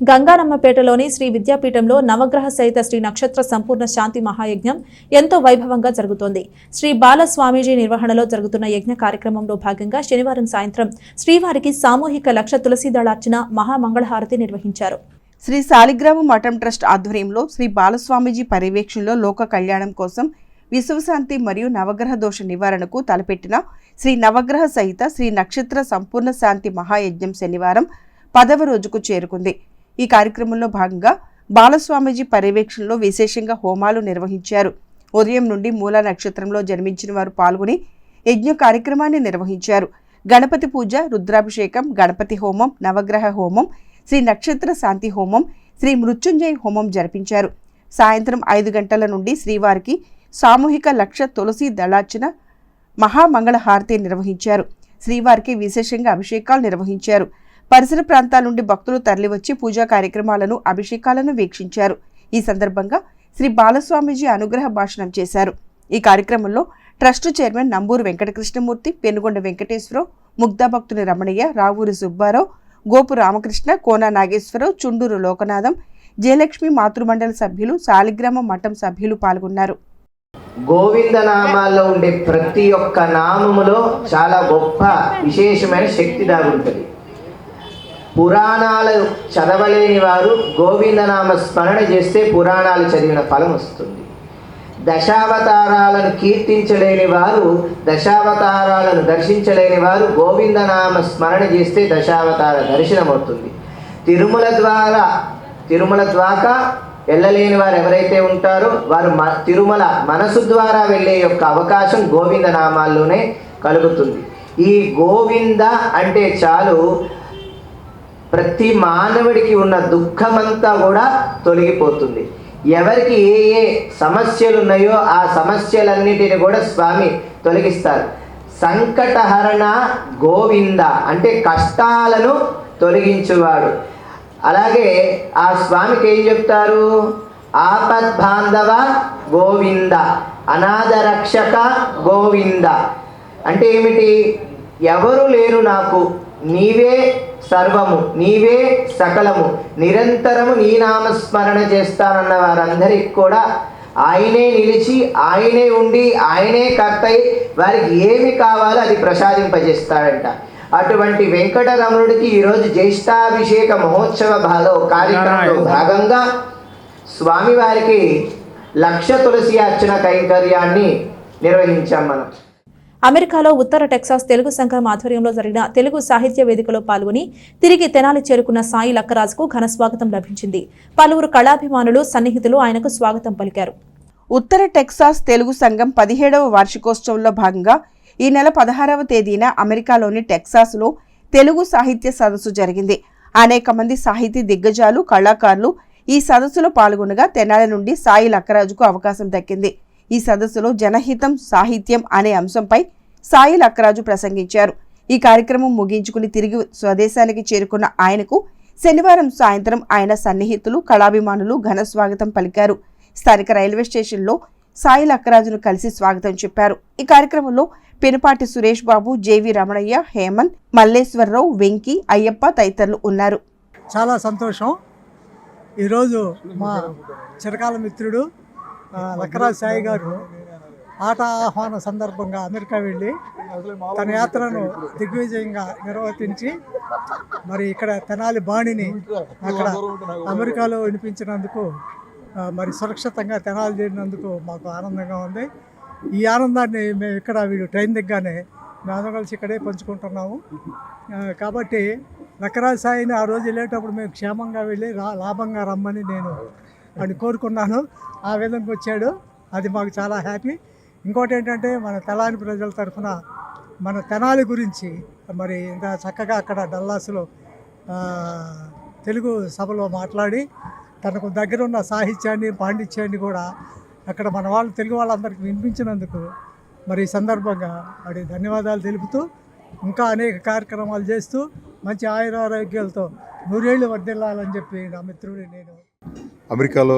గంగానమ్మపేటలోని శ్రీ విద్యాపీఠంలో నవగ్రహ సహిత శ్రీ నక్షత్ర సంపూర్ణ శాంతి మహాయజ్ఞం ఎంతో వైభవంగా జరుగుతోంది. శ్రీ బాలస్వామీజీ నిర్వహణలో జరుగుతున్న యజ్ఞ కార్యక్రమంలో భాగంగా శనివారం సాయంత్రం శ్రీవారికి సామూహిక లక్ష తులసి దళార్చన మహామంగళహారతి నిర్వహించారు. శ్రీ శాలిగ్రామ మఠం ట్రస్ట్ ఆధ్వర్యంలో శ్రీ బాలస్వామీజీ పర్యవేక్షణలో లోక కళ్యాణం కోసం విశ్వశాంతి మరియు నవగ్రహ దోష నివారణకు తలపెట్టిన శ్రీ నవగ్రహ సహిత శ్రీ నక్షత్ర సంపూర్ణ శాంతి మహాయజ్ఞం శనివారం 10వ రోజుకు చేరుకుంది. ఈ కార్యక్రమంలో భాగంగా బాలస్వామీజీ పర్యవేక్షణలో విశేషంగా హోమాలు నిర్వహించారు. ఉదయం నుండి మూల నక్షత్రంలో జన్మించిన వారు పాల్గొని యజ్ఞ కార్యక్రమాన్ని నిర్వహించారు. గణపతి పూజ, రుద్రాభిషేకం, గణపతి హోమం, నవగ్రహ హోమం, శ్రీ నక్షత్ర శాంతి హోమం, శ్రీ మృత్యుంజయ హోమం జరిపించారు. సాయంత్రం 5 గంటల నుండి శ్రీవారికి సామూహిక లక్ష తులసి దళార్చన మహామంగళహారతి నిర్వహించారు. శ్రీవారికి విశేషంగా అభిషేకాలు నిర్వహించారు. పరిసర ప్రాంతాల నుండి భక్తులు తరలివచ్చి పూజా కార్యక్రమాలను, అభిషేకాలను వీక్షించారు. ఈ సందర్భంగా శ్రీ బాలస్వామీజీ అనుగ్రహ భాషణం చేశారు. ఈ కార్యక్రమంలో ట్రస్టు చైర్మన్ నంబూరు వెంకటకృష్ణమూర్తి, పెనుగొండ వెంకటేశ్వరరావు, ముగ్ధాభక్తుని రమణయ్య, రావూరి సుబ్బారావు, గోపు రామకృష్ణ, కోన నాగేశ్వరరావు, చుండూరు లోకనాథం, జయలక్ష్మి మాతృమండలి సభ్యులు, శాలిగ్రామ మఠం సభ్యులు పాల్గొన్నారు. గోవిందనామాల్లో ఉండే ప్రతి ఒక్క నామములో చాలా గొప్ప విశేషమైన శక్తి దాగుంటుంది. పురాణాలు చదవలేని వారు గోవిందనామ స్మరణ చేస్తే పురాణాలు చదివిన ఫలం వస్తుంది. దశావతారాలను కీర్తించలేని వారు, దశావతారాలను దర్శించలేని వారు గోవిందనామ స్మరణ చేస్తే దశావతార దర్శనం అవుతుంది. తిరుమల ద్వాకా వెళ్ళలేని వారు ఎవరైతే ఉంటారో వారు తిరుమల మనసు ద్వారా వెళ్ళే యొక్క అవకాశం గోవింద నామాల్లోనే కలుగుతుంది. ఈ గోవింద అంటే చాలు ప్రతి మానవుడికి ఉన్న దుఃఖమంతా కూడా తొలగిపోతుంది. ఎవరికి ఏ ఏ సమస్యలు ఉన్నాయో ఆ సమస్యలన్నిటిని కూడా స్వామి తొలగిస్తారు. సంకటహరణ గోవింద అంటే కష్టాలను తొలగించువాడు. అలాగే ఆ స్వామికి ఏం చెప్తారు? ఆపద్బాంధవ గోవింద, అనాథ రక్షక గోవింద. అంటే ఏమిటి? ఎవరు లేరు నాకు, నీవే సర్వము, నీవే సకలము, నిరంతరము నీ నామస్మరణ చేస్తానన్న వారందరికి కూడా ఆయనే నిలిచి, ఆయనే ఉండి, ఆయనే కర్తయి వారికి ఏమి కావాలో అది ప్రసాదింపజేస్తాడంట. అటువంటి వెంకటరమణుడికి ఈరోజు జ్యేష్ఠాభిషేక మహోత్సవ కార్యక్రమంలో భాగంగా స్వామివారికి 1,00,000 తులసి అర్చన కైంకర్యాన్ని నిర్వహించాం మనం. అమెరికాలో ఉత్తర టెక్సాస్ తెలుగు సంఘం ఆధ్వర్యంలో జరిగిన తెలుగు సాహిత్య వేదికలో పాల్గొని తిరిగి తెనాలి చేరుకున్న సాయి లక్కరాజుకు ఘన స్వాగతం లభించింది. పలువురు కళాభిమానులు, సన్నిహితులు ఆయనకు స్వాగతం పలికారు. ఉత్తర టెక్సాస్ తెలుగు సంఘం 17వ వార్షికోత్సవంలో భాగంగా ఈ నెల 16వ తేదీన అమెరికాలోని టెక్సాస్లో తెలుగు సాహిత్య సదస్సు జరిగింది. అనేక మంది సాహితీ దిగ్గజాలు, కళాకారులు ఈ సదస్సులో పాల్గొనగా తెనాలి నుండి సాయి లక్కరాజుకు అవకాశం దక్కింది. ఈ సదస్సులో జనహితం సాహిత్యం అనే అంశంపై సాయి లక్కరాజు ప్రసంగించారు. ఈ కార్యక్రమం ముగించుకుని తిరిగి స్వదేశానికి చేరుకున్న ఆయనకు శనివారం సాయంత్రం ఆయన సన్నిహితులు, కళాభిమానులు ఘన స్వాగతం పలికారు. స్థానిక రైల్వే స్టేషన్లో సాయి లక్కరాజును కలిసి స్వాగతం చెప్పారు. ఈ కార్యక్రమంలో పెనుపాటి సురేష్ బాబు, జేవి రమణయ్య, హేమంత్, మల్లేశ్వరరావు, వెంకీ, అయ్యప్ప తదితరులు ఉన్నారు. చాలా సంతోషం. ఈరోజు మా చిరకాల మిత్రుడు లక్కరాజు సాయి గారు ఆట ఆహ్వాన సందర్భంగా అమెరికా వెళ్ళి తన యాత్రను దిగ్విజయంగా నిర్వర్తించి మరి ఇక్కడ తెనాలి బాణిని అక్కడ అమెరికాలో వినిపించినందుకు, మరి సురక్షితంగా తెనాలి చేరినందుకు మాకు ఆనందంగా ఉంది. ఈ ఆనందాన్ని మేము ఇక్కడ వీడు ట్రైన్ దిగ్గానే మేము కలిసి ఇక్కడే పంచుకుంటున్నాము. కాబట్టి లక్కరాజు సాయిని ఆ రోజు వెళ్ళేటప్పుడు మేము క్షేమంగా వెళ్ళి లాభంగా రమ్మని నేను అని కోరుకున్నాను. ఆ విధంగా వచ్చాడు, అది మాకు చాలా హ్యాపీ. ఇంకోటి ఏంటంటే మన తెనాలి ప్రజల తరఫున మన తెనాలి గురించి మరి ఇంత చక్కగా అక్కడ డల్లాస్లో తెలుగు సభలో మాట్లాడి తనకు దగ్గరున్న సాహిత్యాన్ని, పాండిత్యాన్ని కూడా అక్కడ మన వాళ్ళు తెలుగు వాళ్ళందరికీ వినిపించినందుకు మరి ఈ సందర్భంగా మరి ధన్యవాదాలు తెలుపుతూ ఇంకా అనేక కార్యక్రమాలు చేస్తూ మంచి ఆయురారోగ్యాలతో 100 ఏళ్ళు వర్ధిల్లాలని చెప్పి నా మిత్రుడు నేను. అమెరికాలో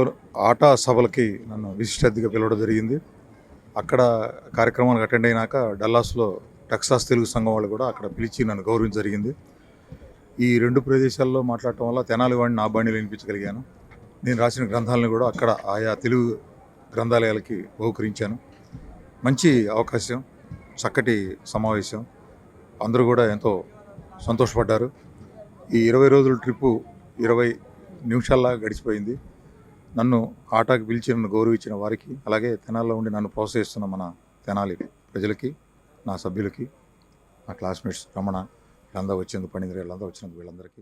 ఆటా సభలకి నన్ను విశిష్ట అతిథిగా పిలవడం జరిగింది. అక్కడ కార్యక్రమానికి అటెండ్ అయినాక డల్లాస్లో టెక్సాస్ తెలుగు సంఘం వాళ్ళు కూడా అక్కడ పిలిచి నన్ను గౌరవించడం జరిగింది. ఈ 2 ప్రదేశాల్లో మాట్లాడటం వల్ల తెనాలి వాడిని నా బాణీలో వినిపించగలిగాను. నేను రాసిన గ్రంథాలను కూడా అక్కడ ఆయా తెలుగు గ్రంథాలయాలకి బహుకరించాను. మంచి అవకాశం, చక్కటి సమావేశం, అందరూ కూడా ఎంతో సంతోషపడ్డారు. ఈ 20 రోజుల ట్రిప్పు 20 నిమిషాల్లా గడిచిపోయింది. నన్ను ఆటాకి పిలిచి నన్ను గౌరవించిన వారికి, అలాగే తెనాలిలో ఉండి నన్ను ప్రోత్సహిస్తున్న మన తెనాలి ప్రజలకి, నా సభ్యులకి, నా క్లాస్మేట్స్ రమణ వీళ్ళందరూ వచ్చినందుకు, పణీంద్ర వీళ్ళందరూ వచ్చినందుకు వీళ్ళందరికీ.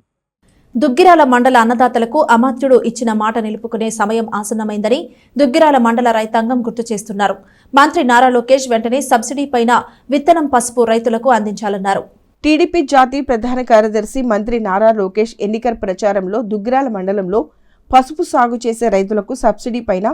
దుగ్గిరాల మండల అన్నదాతలకు అమాత్యుడు ఇచ్చిన మాట నిలుపుకునే సమయం ఆసన్నమైందని దుగ్గిరాల మండల రైతాంగం గుర్తు చేస్తున్నారు. మంత్రి నారా లోకేష్ వెంటనే సబ్సిడీ పైన విత్తనం, పసుపు రైతులకు అందించాలన్నారు. టీడీపీ జాతీయ ప్రధాన కార్యదర్శి మంత్రి నారా లోకేష్ ఎన్నికల ప్రచారంలో దుగ్గిరాల మండలంలో పసుపు సాగు చేసే రైతులకు సబ్సిడీ పైన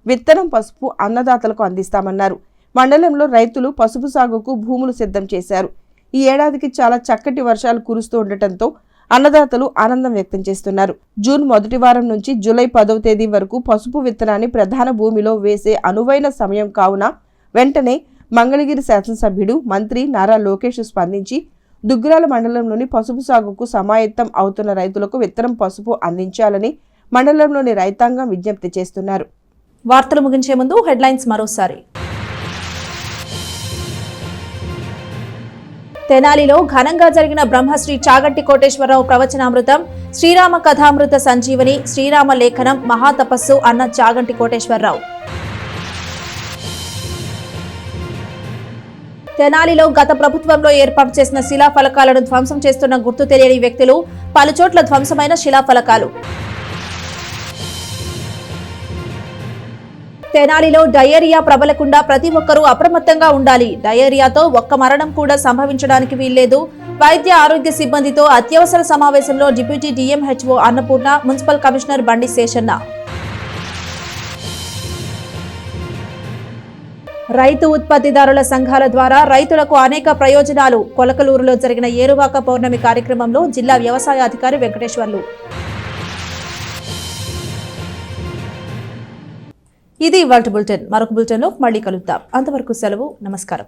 విత్తనం, పసుపు అన్నదాతలకు అందిస్తామన్నారు. మండలంలో రైతులు పసుపు సాగుకు భూములు సిద్ధం చేశారు. ఈ ఏడాదికి చాలా చక్కటి వర్షాలు కురుస్తూ ఉండటంతో అన్నదాతలు ఆనందం వ్యక్తం చేస్తున్నారు. జూన్ మొదటి వారం నుంచి జూలై 10వ తేదీ వరకు పసుపు విత్తనాన్ని ప్రధాన భూమిలో వేసే అనువైన సమయం కావున వెంటనే మంగళగిరి శాసనసభ్యుడు మంత్రి నారా లోకేష్ స్పందించి దుగ్గిరాల మండలంలోని పసుపు సాగుకు సమాయత్తం అవుతున్న రైతులకు విత్తనం, పసుపు అందించాలని మండలంలోని రైతాంగం విజ్ఞప్తి చేస్తున్నారు. వార్తలు ముగించే ముందు హెడ్లైన్స్ మరోసారి. తెనాలిలో ఘనంగా జరిగిన బ్రహ్మశ్రీ చాగంటి కోటేశ్వరరావు ప్రవచనామృతం, శ్రీరామ కథామృత సంజీవని, శ్రీరామ లేఖనం, మహాతపస్సు అన్న చాగంటి కోటేశ్వరరావు. తెనాలిలో గత ప్రభుత్వంలో ఏర్పాటు చేసిన శిలాఫలకాలను ధ్వంసం చేస్తున్న గుర్తు తెలియని వ్యక్తులు, పలుచోట్ల ధ్వంసమైన శిలాఫలకాలు. తెనాలిలో డయేరియా ప్రబలకుండా ప్రతి ఒక్కరూ అప్రమత్తంగా ఉండాలి. డయేరియాతో ఒక్క మరణం కూడా సంభవించడానికి వీల్లేదు. వైద్య ఆరోగ్య సిబ్బందితో అత్యవసర సమావేశంలో deputy DMHO Annapurna, municipal commissioner Bandi Seshanna. రైతు ఉత్పత్తిదారుల సంఘాల ద్వారా రైతులకు అనేక ప్రయోజనాలు. కొలకలూరులో జరిగిన ఏరువాక పౌర్ణమి కార్యక్రమంలో జిల్లా వ్యవసాయ అధికారి వెంకటేశ్వర్లు. ఇది ఇవాల్టి బులెటిన్. మరొక బులెటిన్లో మళ్ళీ కలుద్దాం. అంతవరకు సెలవు. నమస్కారం.